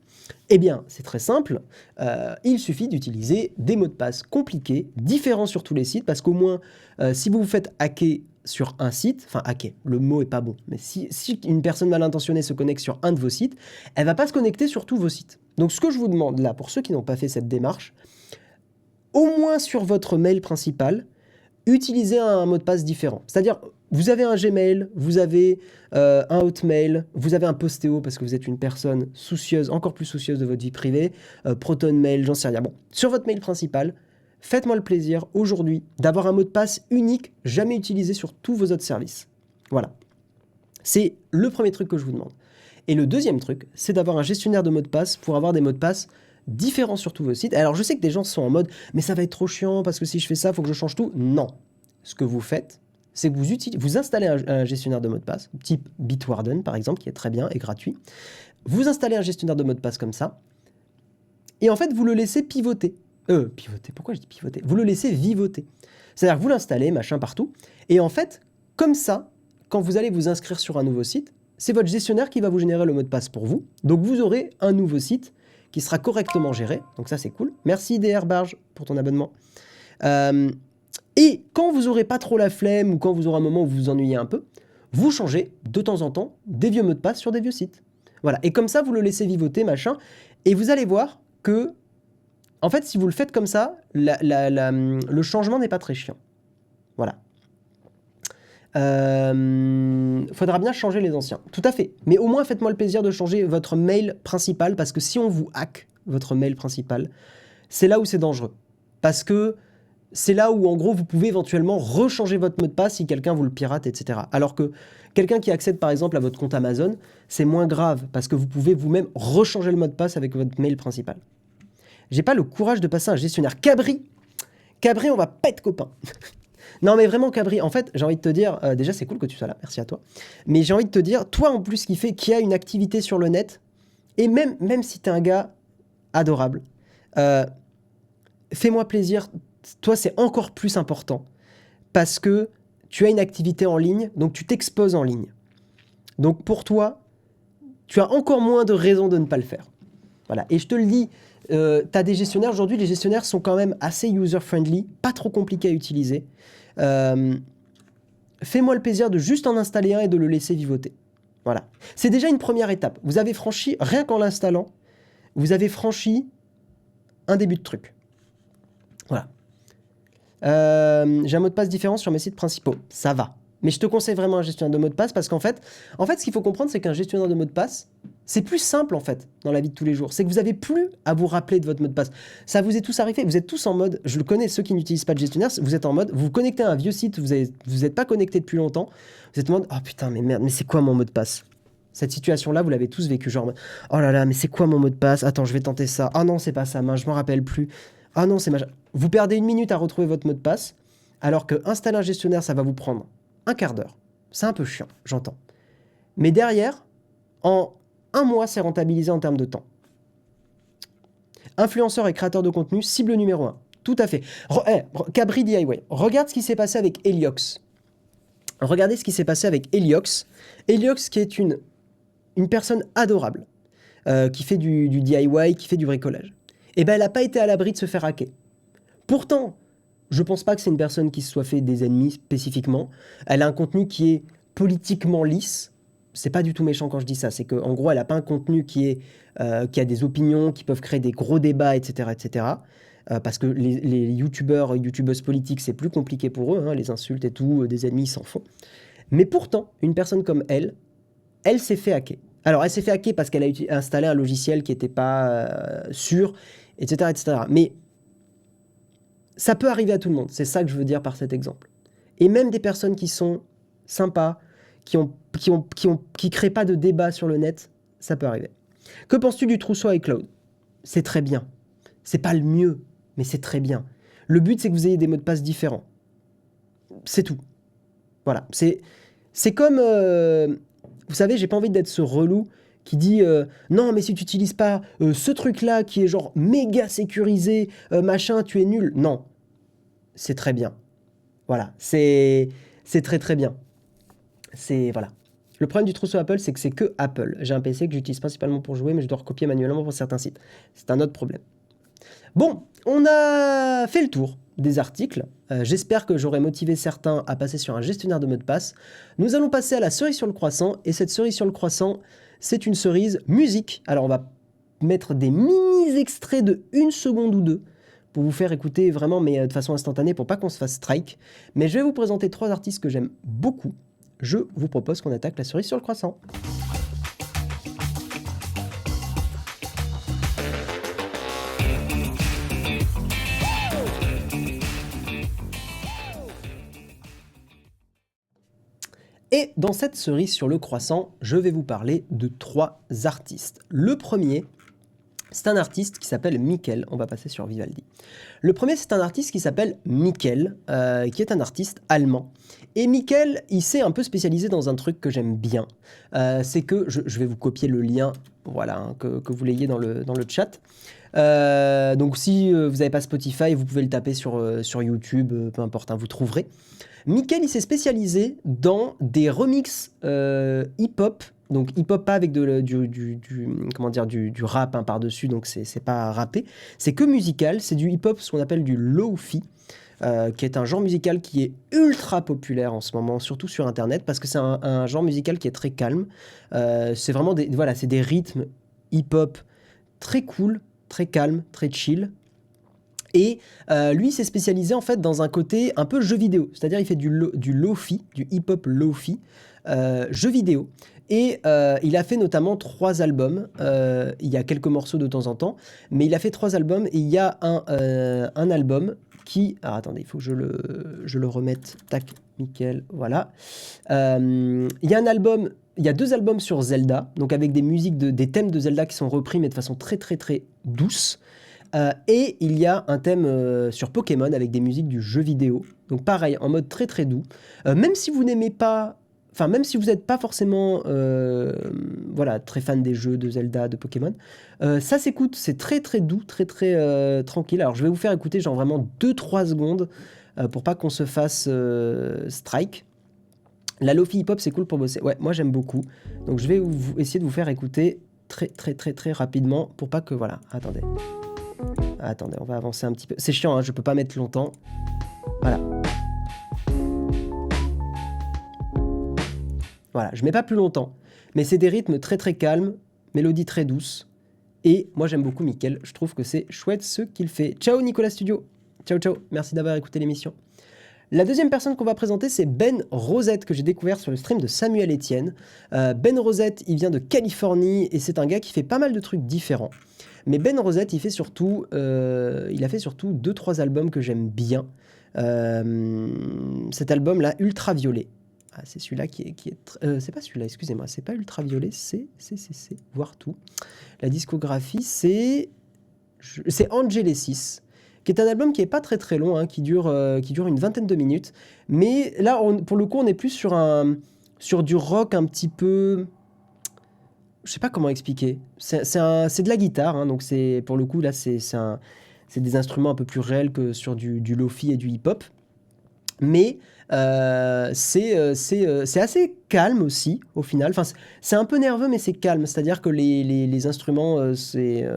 Speaker 1: Eh bien, c'est très simple. Il suffit d'utiliser des mots de passe compliqués, différents sur tous les sites, parce qu'au moins, si vous vous faites hacker sur un site, enfin hacker, le mot est pas bon, mais si une personne mal intentionnée se connecte sur un de vos sites, elle va pas se connecter sur tous vos sites. Donc, ce que je vous demande là, pour ceux qui n'ont pas fait cette démarche, au moins sur votre mail principal, utilisez un mot de passe différent. C'est-à-dire, vous avez un Gmail, vous avez un Hotmail, vous avez un Postéo parce que vous êtes une personne soucieuse, encore plus soucieuse de votre vie privée, Proton Mail, j'en sais rien. Bon, sur votre mail principal, faites-moi le plaisir aujourd'hui d'avoir un mot de passe unique, jamais utilisé sur tous vos autres services. Voilà. C'est le premier truc que je vous demande. Et le deuxième truc, c'est d'avoir un gestionnaire de mots de passe pour avoir des mots de passe différents sur tous vos sites. Alors je sais que des gens sont en mode « mais ça va être trop chiant parce que si je fais ça, il faut que je change tout ». Non. Ce que vous faites, c'est que vous installez un gestionnaire de mots de passe, type Bitwarden par exemple, qui est très bien et gratuit. Vous installez un gestionnaire de mots de passe comme ça, et en fait vous le laissez pivoter. Pivoter, pourquoi je dis pivoter? Vous le laissez vivoter. C'est-à-dire que vous l'installez, machin partout, et en fait, comme ça, quand vous allez vous inscrire sur un nouveau site, c'est votre gestionnaire qui va vous générer le mot de passe pour vous. Donc vous aurez un nouveau site qui sera correctement géré. Donc ça, c'est cool. Merci DR Barge pour ton abonnement. Et quand vous n'aurez pas trop la flemme ou quand vous aurez un moment où vous vous ennuyez un peu, vous changez de temps en temps des vieux mots de passe sur des vieux sites. Voilà. Et comme ça, vous le laissez vivoter, machin. Et vous allez voir que, en fait, si vous le faites comme ça, le changement n'est pas très chiant. Voilà. Faudra bien changer les anciens. Tout à fait. Mais au moins, faites-moi le plaisir de changer votre mail principal parce que si on vous hack votre mail principal, c'est là où c'est dangereux. Parce que c'est là où, en gros, vous pouvez éventuellement rechanger votre mot de passe si quelqu'un vous le pirate, etc. Alors que quelqu'un qui accède, par exemple, à votre compte Amazon, c'est moins grave parce que vous pouvez vous-même rechanger le mot de passe avec votre mail principal. J'ai pas le courage de passer un gestionnaire. Cabri, on va pas être copains. Non, mais vraiment, Cabri, en fait, j'ai envie de te dire, déjà, c'est cool que tu sois là, merci à toi. Mais j'ai envie de te dire, toi, en plus, qui a une activité sur le net, et même si t'es un gars adorable, fais-moi plaisir. Toi, c'est encore plus important parce que tu as une activité en ligne, donc tu t'exposes en ligne. Donc pour toi, tu as encore moins de raisons de ne pas le faire. Voilà. Et je te le dis, tu as des gestionnaires. Aujourd'hui, les gestionnaires sont quand même assez user-friendly, pas trop compliqués à utiliser. Fais-moi le plaisir de juste en installer un et de le laisser vivoter. Voilà. C'est déjà une première étape. Vous avez franchi, rien qu'en l'installant, vous avez franchi un début de truc. Voilà. J'ai un mot de passe différent sur mes sites principaux. Ça va. Mais je te conseille vraiment un gestionnaire de mot de passe parce qu'en fait, ce qu'il faut comprendre, c'est qu'un gestionnaire de mot de passe, c'est plus simple en fait dans la vie de tous les jours. C'est que vous n'avez plus à vous rappeler de votre mot de passe. Ça vous est tous arrivé. Vous êtes tous en mode, je le connais, ceux qui n'utilisent pas de gestionnaire, vous êtes en mode, vous vous connectez à un vieux site, vous n'êtes pas connecté depuis longtemps. Vous êtes en mode, oh putain, mais merde, mais c'est quoi mon mot de passe? Cette situation-là, vous l'avez tous vécu. Genre, oh là là, mais c'est quoi mon mot de passe? Attends, je vais tenter ça. Ah non, c'est pas ça, je m'en rappelle plus. Ah non, c'est machin. Vous perdez 1 minute à retrouver votre mot de passe, alors que installer un gestionnaire, ça va vous prendre un quart d'heure. C'est un peu chiant, j'entends. Mais derrière, en 1 mois, c'est rentabilisé en termes de temps. Influenceur et créateur de contenu, cible numéro 1. Tout à fait. Cabri DIY. Regarde ce qui s'est passé avec Heliox. Regardez ce qui s'est passé avec Heliox. Heliox qui est une personne adorable, qui fait du DIY, qui fait du bricolage. Eh ben, elle n'a pas été à l'abri de se faire hacker. Pourtant, je pense pas que c'est une personne qui se soit fait des ennemis spécifiquement. Elle a un contenu qui est politiquement lisse. C'est pas du tout méchant quand je dis ça. C'est qu'en gros, elle a pas un contenu qui a des opinions, qui peuvent créer des gros débats, etc., etc. Parce que les youtubeurs et youtubeuses politiques, c'est plus compliqué pour eux, hein, les insultes et tout, des ennemis, ils s'en font. Mais pourtant, une personne comme elle s'est fait hacker. Alors, elle s'est fait hacker parce qu'elle a installé un logiciel qui n'était pas sûr, etc., etc. Mais ça peut arriver à tout le monde. C'est ça que je veux dire par cet exemple. Et même des personnes qui sont sympas, qui créent pas de débat sur le net, ça peut arriver. Que penses-tu du trousseau iCloud? C'est très bien. C'est pas le mieux, mais c'est très bien. Le but, c'est que vous ayez des mots de passe différents. C'est tout. Voilà. C'est comme... vous savez, j'ai pas envie d'être ce relou qui dit non, mais si tu n'utilises pas ce truc-là qui est genre méga sécurisé, machin, tu es nul. Non. C'est très bien. Voilà. C'est très très bien. Voilà. Le problème du trousseau Apple, c'est que c'est que Apple. J'ai un PC que j'utilise principalement pour jouer, mais je dois recopier manuellement pour certains sites. C'est un autre problème. Bon, on a fait le tour des articles. J'espère que j'aurai motivé certains à passer sur un gestionnaire de mots de passe. Nous allons passer à la cerise sur le croissant. Et cette cerise sur le croissant, c'est une cerise musique. Alors, on va mettre des mini-extraits de 1 seconde ou 2 pour vous faire écouter vraiment, mais de façon instantanée, pour pas qu'on se fasse strike. Mais je vais vous présenter 3 artistes que j'aime beaucoup. Je vous propose qu'on attaque la cerise sur le croissant. Et dans cette cerise sur le croissant, je vais vous parler de 3 artistes. Le premier, c'est un artiste qui s'appelle Mikel. On va passer sur Vivaldi. Le premier, c'est un artiste qui s'appelle Mikel, qui est un artiste allemand. Et Mikel, il s'est un peu spécialisé dans un truc que j'aime bien. C'est que, je vais vous copier le lien, voilà, hein, que vous l'ayez dans le chat. Donc si vous n'avez pas Spotify, vous pouvez le taper sur YouTube, peu importe, hein, vous trouverez. Mikel, il s'est spécialisé dans des remixes hip-hop. Donc hip-hop pas avec du rap hein, par-dessus, donc c'est pas rappé. C'est que musical, c'est du hip-hop, ce qu'on appelle du lo-fi, qui est un genre musical qui est ultra populaire en ce moment, surtout sur Internet, parce que c'est un genre musical qui est très calme. C'est vraiment c'est des rythmes hip-hop très cool, très calme, très chill. Et lui, il s'est spécialisé en fait dans un côté un peu jeu vidéo. C'est-à-dire il fait du lo-fi, du hip-hop lo-fi, jeu vidéo. Et il a fait notamment 3 albums. Il y a quelques morceaux de temps en temps, mais il a fait 3 albums. Et il y a un album qui... Alors attendez, il faut que je le remette. Tac, Mikel, voilà. Il y a un album... Il y a 2 albums sur Zelda, donc avec des musiques, des thèmes de Zelda qui sont repris, mais de façon très très très douce. Et il y a un thème sur Pokémon avec des musiques du jeu vidéo. Donc pareil, en mode très très doux. Même si vous n'aimez pas... Enfin, même si vous n'êtes pas forcément très fan des jeux de Zelda, de Pokémon, ça s'écoute, c'est très très doux, très très tranquille. Alors je vais vous faire écouter genre vraiment 2-3 secondes pour pas qu'on se fasse strike. La Lofi Hip Hop, c'est cool pour bosser. Ouais, moi j'aime beaucoup. Donc je vais essayer de vous faire écouter très très très très rapidement pour pas que... Voilà, attendez, on va avancer un petit peu. C'est chiant, hein, je peux pas mettre longtemps. Voilà. Voilà, je mets pas plus longtemps. Mais c'est des rythmes très très calmes, mélodie très douce. Et moi j'aime beaucoup Mikel, je trouve que c'est chouette ce qu'il fait. Ciao Nicolas Studio. Ciao ciao, merci d'avoir écouté l'émission. La deuxième personne qu'on va présenter, c'est Ben Rosette, que j'ai découvert sur le stream de Samuel Etienne. Ben Rosette, il vient de Californie et c'est un gars qui fait pas mal de trucs différents. Mais Ben Rosette, il a fait surtout 2-3 albums que j'aime bien. Cet album-là, Ultraviolet. Ah, c'est celui-là qui est c'est pas celui-là, excusez-moi, c'est pas Ultraviolet, c'est voir tout. La discographie, c'est Angenesis, qui est un album qui est pas très très long, hein, qui dure une vingtaine de minutes. Mais là, pour le coup, on est plus sur du rock un petit peu... Je sais pas comment expliquer. C'est de la guitare, hein, donc pour le coup, là, c'est des instruments un peu plus réels que sur du lo-fi et du hip-hop. Mais c'est assez calme aussi, au final. Enfin, c'est un peu nerveux, mais c'est calme. C'est-à-dire que les instruments, je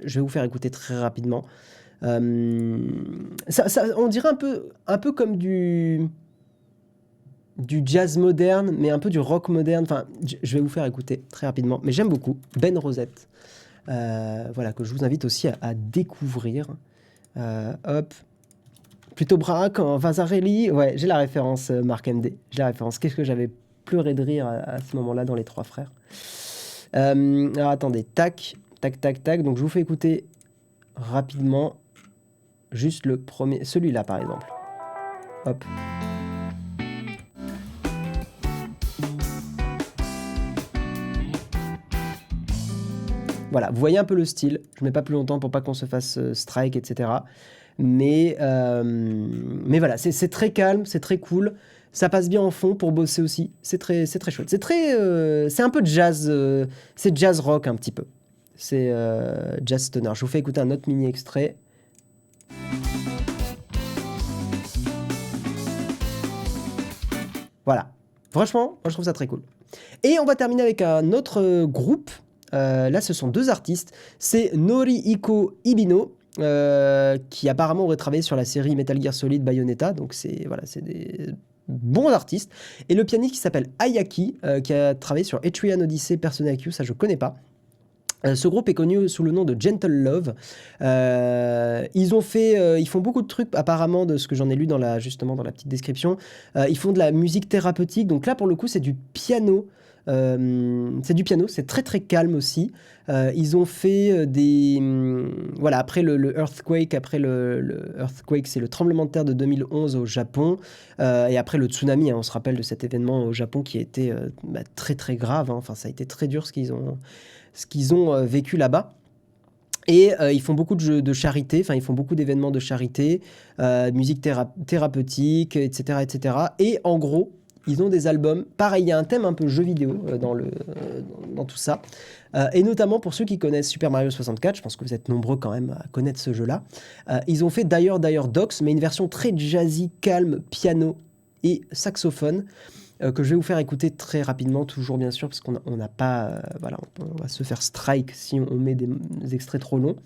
Speaker 1: vais vous faire écouter très rapidement. On dirait un peu comme du jazz moderne, mais un peu du rock moderne. Enfin, je vais vous faire écouter très rapidement. Mais j'aime beaucoup Ben Rosette. Voilà, que je vous invite aussi à découvrir. Hop. Plutôt braque en Vasarely. Ouais, j'ai la référence, Marc MD. J'ai la référence. Qu'est-ce que j'avais pleuré de rire à ce moment-là dans Les Trois Frères. Alors attendez, tac. Donc je vous fais écouter rapidement juste le premier, celui-là par exemple. Hop. Voilà, vous voyez un peu le style. Je mets pas plus longtemps pour pas qu'on se fasse strike, etc. Mais voilà, c'est très calme, c'est très cool. Ça passe bien en fond pour bosser aussi. C'est très chouette. C'est un peu de jazz. C'est jazz rock un petit peu. C'est jazz stoner. Je vous fais écouter un autre mini extrait. Voilà. Franchement, moi je trouve ça très cool. Et on va terminer avec un autre groupe. Là, ce sont 2 artistes. C'est Norihiko Ibino, qui apparemment aurait travaillé sur la série Metal Gear Solid Bayonetta. Donc c'est des bons artistes. Et le pianiste qui s'appelle Ayaki, qui a travaillé sur Etrian Odyssey, Persona Q, ça je connais pas. Ce groupe est connu sous le nom de Gentle Love. Ils font beaucoup de trucs apparemment de ce que j'en ai lu justement dans la petite description. Ils font de la musique thérapeutique. Donc là, pour le coup, c'est du piano. C'est très très calme aussi. Ils ont fait voilà, après le earthquake, le earthquake, c'est le tremblement de terre de 2011 au Japon, et après le tsunami, hein, on se rappelle de cet événement au Japon qui a été très très grave, hein. Enfin, ça a été très dur ce qu'ils ont vécu là-bas. Et ils font beaucoup de jeux de charité, enfin ils font beaucoup d'événements de charité, musique thérapeutique, etc., etc. Et en gros, ils ont des albums. Pareil, il y a un thème un peu jeu vidéo dans tout ça. Et notamment pour ceux qui connaissent Super Mario 64, je pense que vous êtes nombreux quand même à connaître ce jeu-là. Ils ont fait d'ailleurs Docks, mais une version très jazzy, calme, piano et saxophone, que je vais vous faire écouter très rapidement, toujours bien sûr, parce qu'on n'a pas... voilà, on va se faire strike si on met des extraits trop longs.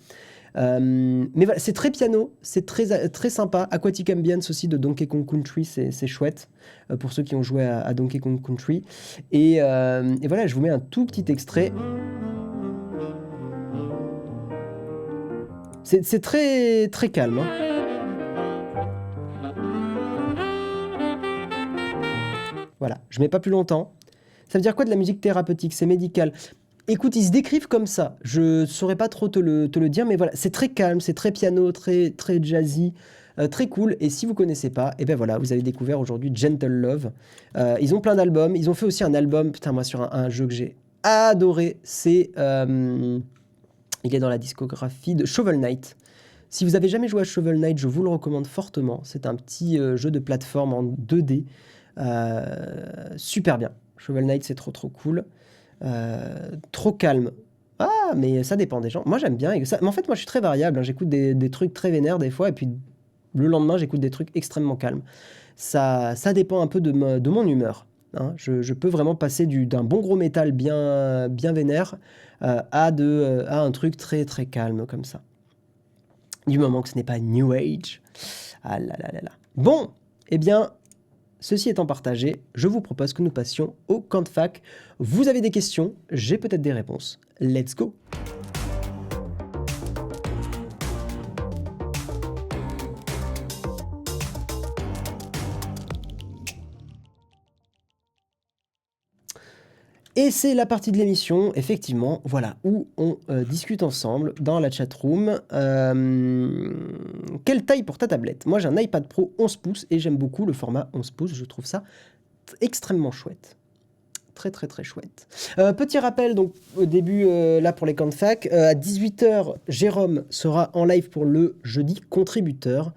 Speaker 1: Mais voilà, c'est très piano, c'est très, très sympa. Aquatic Ambience aussi de Donkey Kong Country, c'est chouette pour ceux qui ont joué à Donkey Kong Country. Et voilà, je vous mets un tout petit extrait. C'est très, très calme, hein. Voilà, je mets pas plus longtemps. Ça veut dire quoi de la musique thérapeutique? C'est médical. Écoute, ils se décrivent comme ça. Je saurais pas trop te le dire, mais voilà, c'est très calme, c'est très piano, très, très jazzy, très cool. Et si vous connaissez pas, et ben voilà, vous avez découvert aujourd'hui Gentle Love. Ils ont plein d'albums. Ils ont fait aussi un album, putain, moi, sur un jeu que j'ai adoré. Il est dans la discographie de Shovel Knight. Si vous avez jamais joué à Shovel Knight, je vous le recommande fortement. C'est un petit jeu de plateforme en 2D. Super bien. Shovel Knight, c'est trop trop cool. Trop calme. Ah, mais ça dépend des gens. Moi, j'aime bien. Mais en fait, moi, je suis très variable, hein. J'écoute des trucs très vénères des fois, et puis le lendemain, j'écoute des trucs extrêmement calmes. Ça dépend un peu de mon humeur, hein. Je peux vraiment passer d'un bon gros métal bien, bien vénère à un truc très très calme comme ça. Du moment que ce n'est pas New Age. Ah là là là là. Bon, eh bien, ceci étant partagé, je vous propose que nous passions au camp de fac. Vous avez des questions, j'ai peut-être des réponses. Let's go! Et c'est la partie de l'émission, effectivement, voilà, où on discute ensemble dans la chatroom. Quelle taille pour ta tablette? Moi, j'ai un iPad Pro 11 pouces et j'aime beaucoup le format 11 pouces. Je trouve ça extrêmement chouette. Très, très, très chouette. Petit rappel, donc, au début, là, pour les camps de fac, à 18h, Jérôme sera en live pour le jeudi contributeur.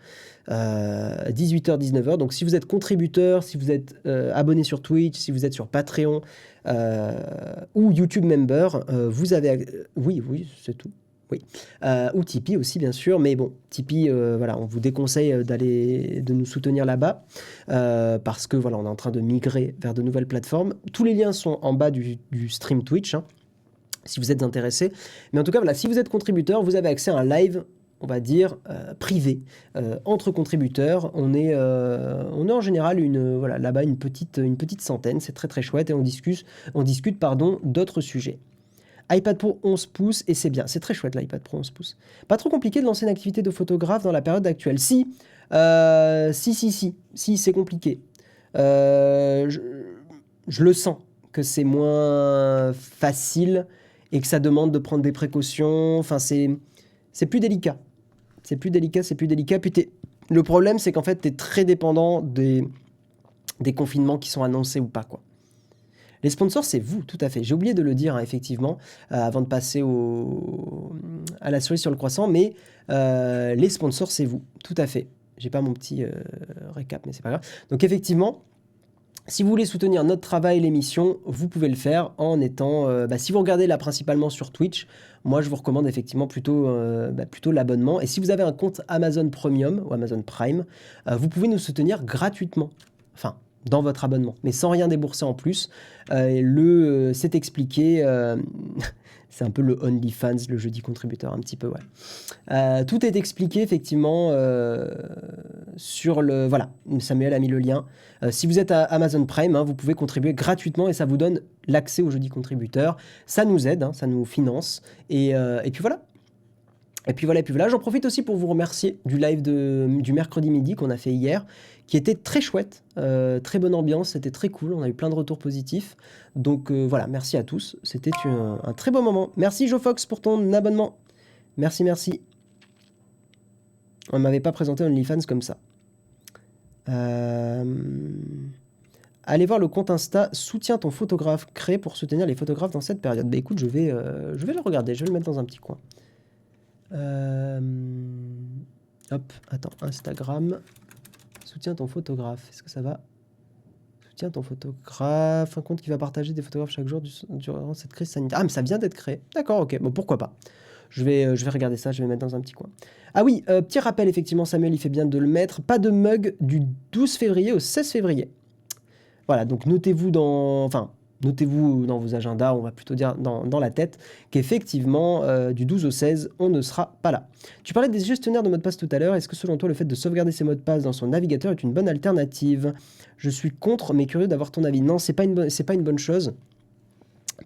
Speaker 1: 18h, 19h. Donc, si vous êtes contributeur, si vous êtes abonné sur Twitch, si vous êtes sur Patreon ou YouTube Member, vous avez... oui, c'est tout. Oui. Ou Tipeee aussi, bien sûr. Mais bon, Tipeee, voilà, on vous déconseille de nous soutenir là-bas parce que voilà, on est en train de migrer vers de nouvelles plateformes. Tous les liens sont en bas du stream Twitch, hein, si vous êtes intéressé. Mais en tout cas, voilà, si vous êtes contributeur, vous avez accès à un live, on va dire, privé, entre contributeurs. On est en général là-bas une petite centaine. C'est très très chouette et on discute d'autres sujets. iPad Pro 11 pouces, et c'est bien. C'est très chouette l'iPad Pro 11 pouces. Pas trop compliqué de lancer une activité de photographe dans la période actuelle. Si, c'est compliqué. Je le sens que c'est moins facile et que ça demande de prendre des précautions. Enfin, c'est plus délicat. C'est plus délicat. Puis le problème, c'est qu'en fait, tu es très dépendant des confinements qui sont annoncés ou pas, quoi. Les sponsors, c'est vous, tout à fait. J'ai oublié de le dire, hein, effectivement, avant de passer à la cerise sur le croissant, mais les sponsors, c'est vous, tout à fait. J'ai pas mon petit récap, mais c'est pas grave. Donc effectivement, si vous voulez soutenir notre travail, l'émission, vous pouvez le faire en étant... si vous regardez là principalement sur Twitch, moi je vous recommande effectivement plutôt l'abonnement. Et si vous avez un compte Amazon Premium ou Amazon Prime, vous pouvez nous soutenir gratuitement. Enfin, dans votre abonnement, mais sans rien débourser en plus. C'est expliqué, c'est un peu le OnlyFans, le jeudi contributeur, un petit peu, ouais. Tout est expliqué effectivement sur le... Voilà, Samuel a mis le lien. Si vous êtes à Amazon Prime, hein, vous pouvez contribuer gratuitement et ça vous donne l'accès au jeudi contributeur. Ça nous aide, hein, ça nous finance. Et puis voilà. Et puis voilà, j'en profite aussi pour vous remercier du live du mercredi midi qu'on a fait hier, qui était très chouette, très bonne ambiance, c'était très cool, on a eu plein de retours positifs. Donc voilà, merci à tous, c'était un très beau moment. Merci JoFox pour ton abonnement. Merci, merci. On ne m'avait pas présenté OnlyFans comme ça. Allez voir le compte Insta, soutiens ton photographe, créé pour soutenir les photographes dans cette période. Bah écoute, je vais le regarder, je vais le mettre dans un petit coin. Hop, attends, Instagram. Soutiens ton photographe. Est-ce que ça va? Soutiens ton photographe. Un compte qui va partager des photographes chaque jour durant cette crise sanitaire. Ah, mais ça vient d'être créé. D'accord, ok. Bon, pourquoi pas. Je vais regarder ça, je vais mettre dans un petit coin. Ah oui, petit rappel, effectivement, Samuel, il fait bien de le mettre. Pas de mug du 12 février au 16 février. Voilà, donc notez-vous dans vos agendas, on va plutôt dire dans la tête, qu'effectivement, du 12 au 16, on ne sera pas là. Tu parlais des gestionnaires de mots de passe tout à l'heure. Est-ce que selon toi, le fait de sauvegarder ses mots de passe dans son navigateur est une bonne alternative? Je suis contre, mais curieux d'avoir ton avis. Non, c'est pas une bonne chose.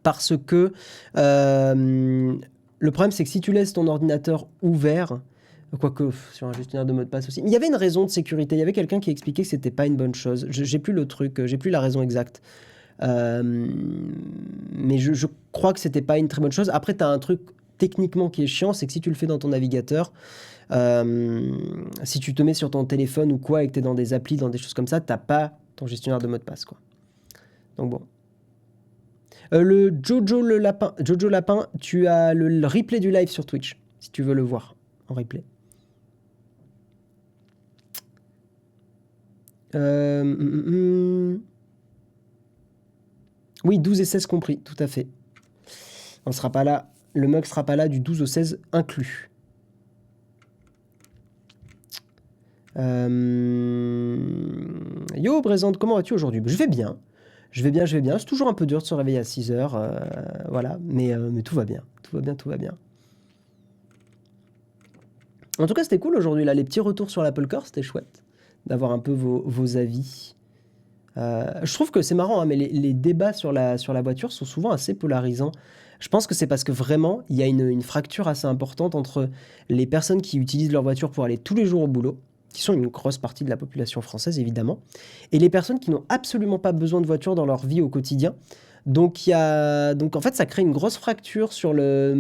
Speaker 1: Parce que le problème, c'est que si tu laisses ton ordinateur ouvert, quoique sur un gestionnaire de mots de passe aussi, mais il y avait une raison de sécurité. Il y avait quelqu'un qui expliquait que c'était pas une bonne chose. J'ai plus le truc, j'ai plus la raison exacte. Mais je crois que c'était pas une très bonne chose. Après, tu as un truc techniquement qui est chiant, c'est que si tu le fais dans ton navigateur, si tu te mets sur ton téléphone ou quoi et que tu es dans des applis, dans des choses comme ça, t'as pas ton gestionnaire de mots de passe, quoi. Donc bon. Le Jojo Lapin, tu as le replay du live sur Twitch, si tu veux le voir en replay. Oui, 12 et 16 compris, tout à fait. On sera pas là, le mug sera pas là du 12 au 16 inclus. Yo, Présente, comment vas-tu aujourd'hui? Je vais bien. Je vais bien. C'est toujours un peu dur de se réveiller à 6h, voilà, mais tout va bien. Tout va bien. En tout cas, c'était cool aujourd'hui, là, les petits retours sur l'Apple Car, c'était chouette d'avoir un peu vos avis. Je trouve que c'est marrant, hein, mais les débats sur la voiture sont souvent assez polarisants. Je pense que c'est parce que vraiment, il y a une fracture assez importante entre les personnes qui utilisent leur voiture pour aller tous les jours au boulot, qui sont une grosse partie de la population française évidemment, et les personnes qui n'ont absolument pas besoin de voiture dans leur vie au quotidien. Donc en fait, ça crée une grosse fracture sur le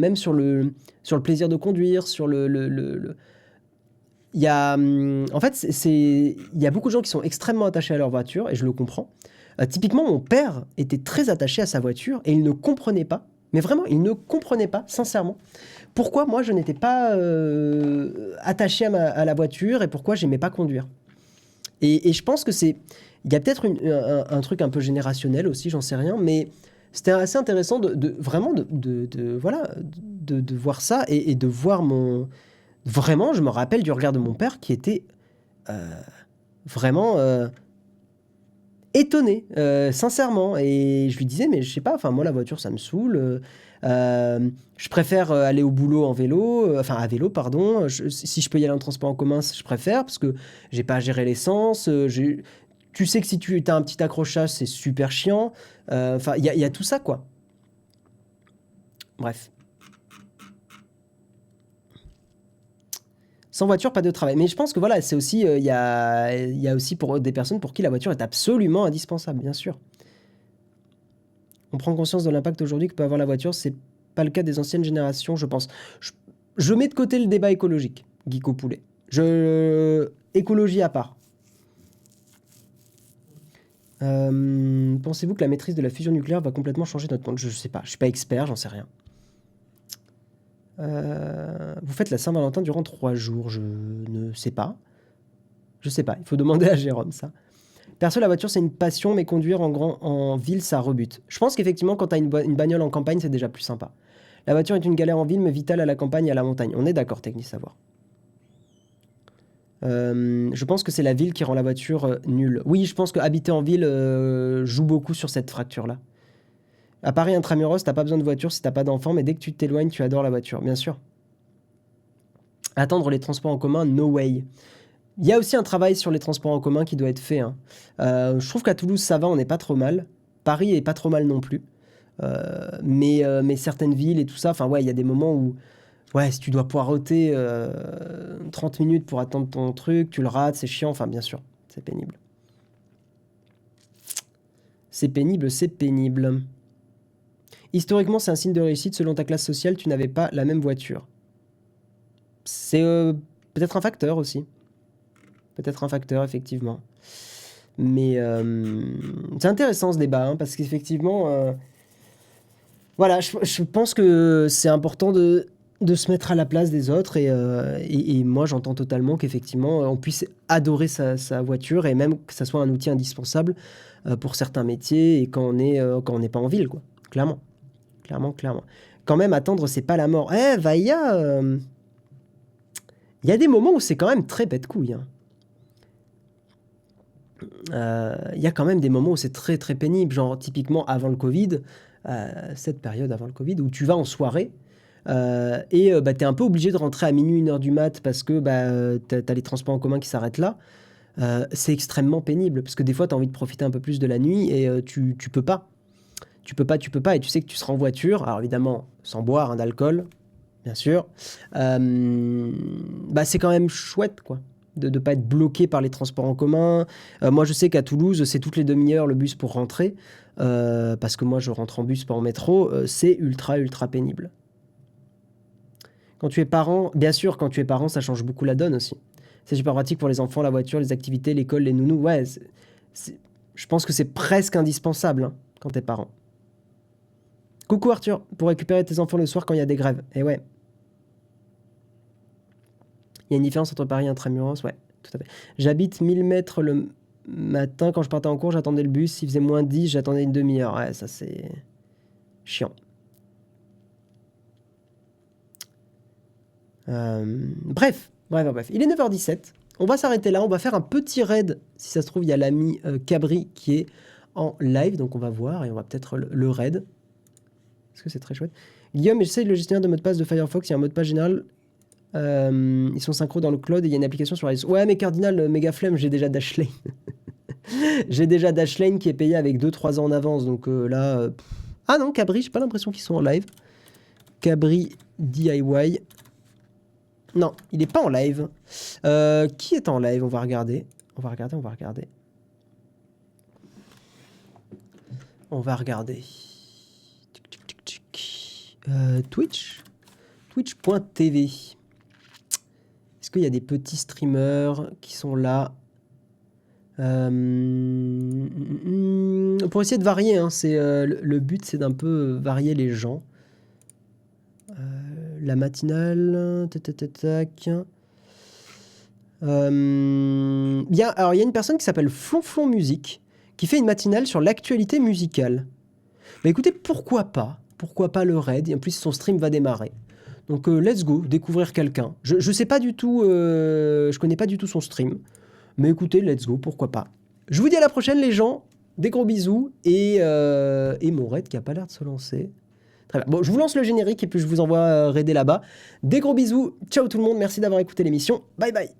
Speaker 1: plaisir de conduire, sur il y a, en fait, il y a beaucoup de gens qui sont extrêmement attachés à leur voiture, et je le comprends. Typiquement, mon père était très attaché à sa voiture, et il ne comprenait pas, mais vraiment, il ne comprenait pas, sincèrement, pourquoi moi je n'étais pas attaché à la voiture, et pourquoi j'aimais pas conduire. Et je pense que il y a peut-être un truc un peu générationnel aussi, j'en sais rien, mais c'était assez intéressant de voir ça, et de voir Vraiment, je me rappelle du regard de mon père qui était vraiment étonné, sincèrement. Et je lui disais, mais je sais pas, enfin moi la voiture ça me saoule. Je préfère aller au boulot à vélo, pardon. Si je peux y aller en transport en commun, je préfère parce que j'ai pas à gérer l'essence. Tu sais que si tu as un petit accrochage, c'est super chiant. Enfin, il y a tout ça, quoi. Bref. Sans voiture, pas de travail. Mais je pense que voilà, c'est aussi, il y a aussi pour des personnes pour qui la voiture est absolument indispensable, bien sûr. On prend conscience de l'impact aujourd'hui que peut avoir la voiture. C'est pas le cas des anciennes générations, je pense. Je mets de côté le débat écologique, Guico Poulet. Écologie à part. Pensez-vous que la maîtrise de la fusion nucléaire va complètement changer notre monde? Je sais pas, je suis pas expert, j'en sais rien. Vous faites la Saint-Valentin durant 3 jours, je ne sais pas. Je sais pas, il faut demander à Jérôme ça. Perso, la voiture c'est une passion, mais conduire en ville ça rebute. Je pense qu'effectivement quand tu as une bagnole en campagne c'est déjà plus sympa. La voiture est une galère en ville, mais vitale à la campagne et à la montagne. On est d'accord, Techni Savoir. Je pense que c'est la ville qui rend la voiture nulle. Oui, je pense que habiter en ville joue beaucoup sur cette fracture-là. À Paris intramuros, t'as pas besoin de voiture si t'as pas d'enfant, mais dès que tu t'éloignes, tu adores la voiture, bien sûr. Attendre les transports en commun, no way. Il y a aussi un travail sur les transports en commun qui doit être fait, hein. Je trouve qu'à Toulouse, ça va, on n'est pas trop mal. Paris est pas trop mal non plus. Mais certaines villes et tout ça, enfin ouais, il y a des moments où, ouais, si tu dois poireauter 30 minutes pour attendre ton truc, tu le rates, c'est chiant, enfin bien sûr, c'est pénible. C'est pénible, c'est pénible. Historiquement, c'est un signe de réussite. Selon ta classe sociale, tu n'avais pas la même voiture. C'est peut-être un facteur aussi. Peut-être un facteur, effectivement. Mais c'est intéressant ce débat, hein, parce qu'effectivement, voilà, je pense que c'est important de se mettre à la place des autres. Et moi, j'entends totalement qu'effectivement, on puisse adorer sa voiture et même que ça soit un outil indispensable pour certains métiers et quand on n'est pas en ville, quoi. Clairement. Clairement. Quand même, attendre, c'est pas la mort. Vaïa, il y a des moments où c'est quand même très bête couille, hein. Il y a quand même des moments où c'est très très pénible, genre typiquement avant le Covid, cette période avant le Covid, où tu vas en soirée et t'es un peu obligé de rentrer à minuit, 1h du mat parce que t'as les transports en commun qui s'arrêtent là. C'est extrêmement pénible parce que des fois t'as envie de profiter un peu plus de la nuit et tu peux pas. Tu peux pas et tu sais que tu seras en voiture, alors évidemment sans boire, hein, d'alcool, bien sûr. C'est quand même chouette, quoi, de ne pas être bloqué par les transports en commun. Moi, je sais qu'à Toulouse, c'est toutes les demi-heures le bus pour rentrer, parce que moi, je rentre en bus, pas en métro. C'est ultra pénible. Quand tu es parent, bien sûr, quand tu es parent, ça change beaucoup la donne aussi. C'est super pratique pour les enfants, la voiture, les activités, l'école, les nounous. Ouais, je pense que c'est presque indispensable, hein, quand t'es parent. Coucou Arthur, pour récupérer tes enfants le soir quand il y a des grèves. Et ouais. Il y a une différence entre Paris et Intramuros, ouais, tout à fait. J'habite 1000 mètres le matin, quand je partais en cours, j'attendais le bus. S'il faisait moins 10, j'attendais une demi-heure. Ouais, ça c'est chiant. Bref. Il est 9h17. On va s'arrêter là. On va faire un petit raid. Si ça se trouve, il y a l'ami Cabri qui est en live. Donc on va voir et on va peut-être le raid. Parce que c'est très chouette. Guillaume, j'essaie le gestionnaire de mot de passe de Firefox. Il y a un mot de passe général. Ils sont synchro dans le cloud et il y a une application sur iOS. Ouais, mais Cardinal, méga flemme, j'ai déjà Dashlane. J'ai déjà Dashlane qui est payé avec 2-3 ans en avance. Donc là. Ah non, Cabri, j'ai pas l'impression qu'ils sont en live. Cabri DIY. Non, il n'est pas en live. Qui est en live? On va regarder. On va regarder. Twitch. Twitch.tv. Est-ce qu'il y a des petits streamers qui sont là? Pour essayer de varier, hein, le but, c'est d'un peu varier les gens. La matinale. Tac. Bien, alors il y a une personne qui s'appelle Flonflon Musique qui fait une matinale sur l'actualité musicale. Bah écoutez, pourquoi pas le raid, et en plus son stream va démarrer. Donc let's go, découvrir quelqu'un. Je sais pas du tout, je connais pas du tout son stream, mais écoutez, let's go, pourquoi pas. Je vous dis à la prochaine les gens, des gros bisous, et mon raid qui a pas l'air de se lancer. Très bien. Bon, je vous lance le générique et puis je vous envoie raider là-bas. Des gros bisous, ciao tout le monde, merci d'avoir écouté l'émission, bye bye.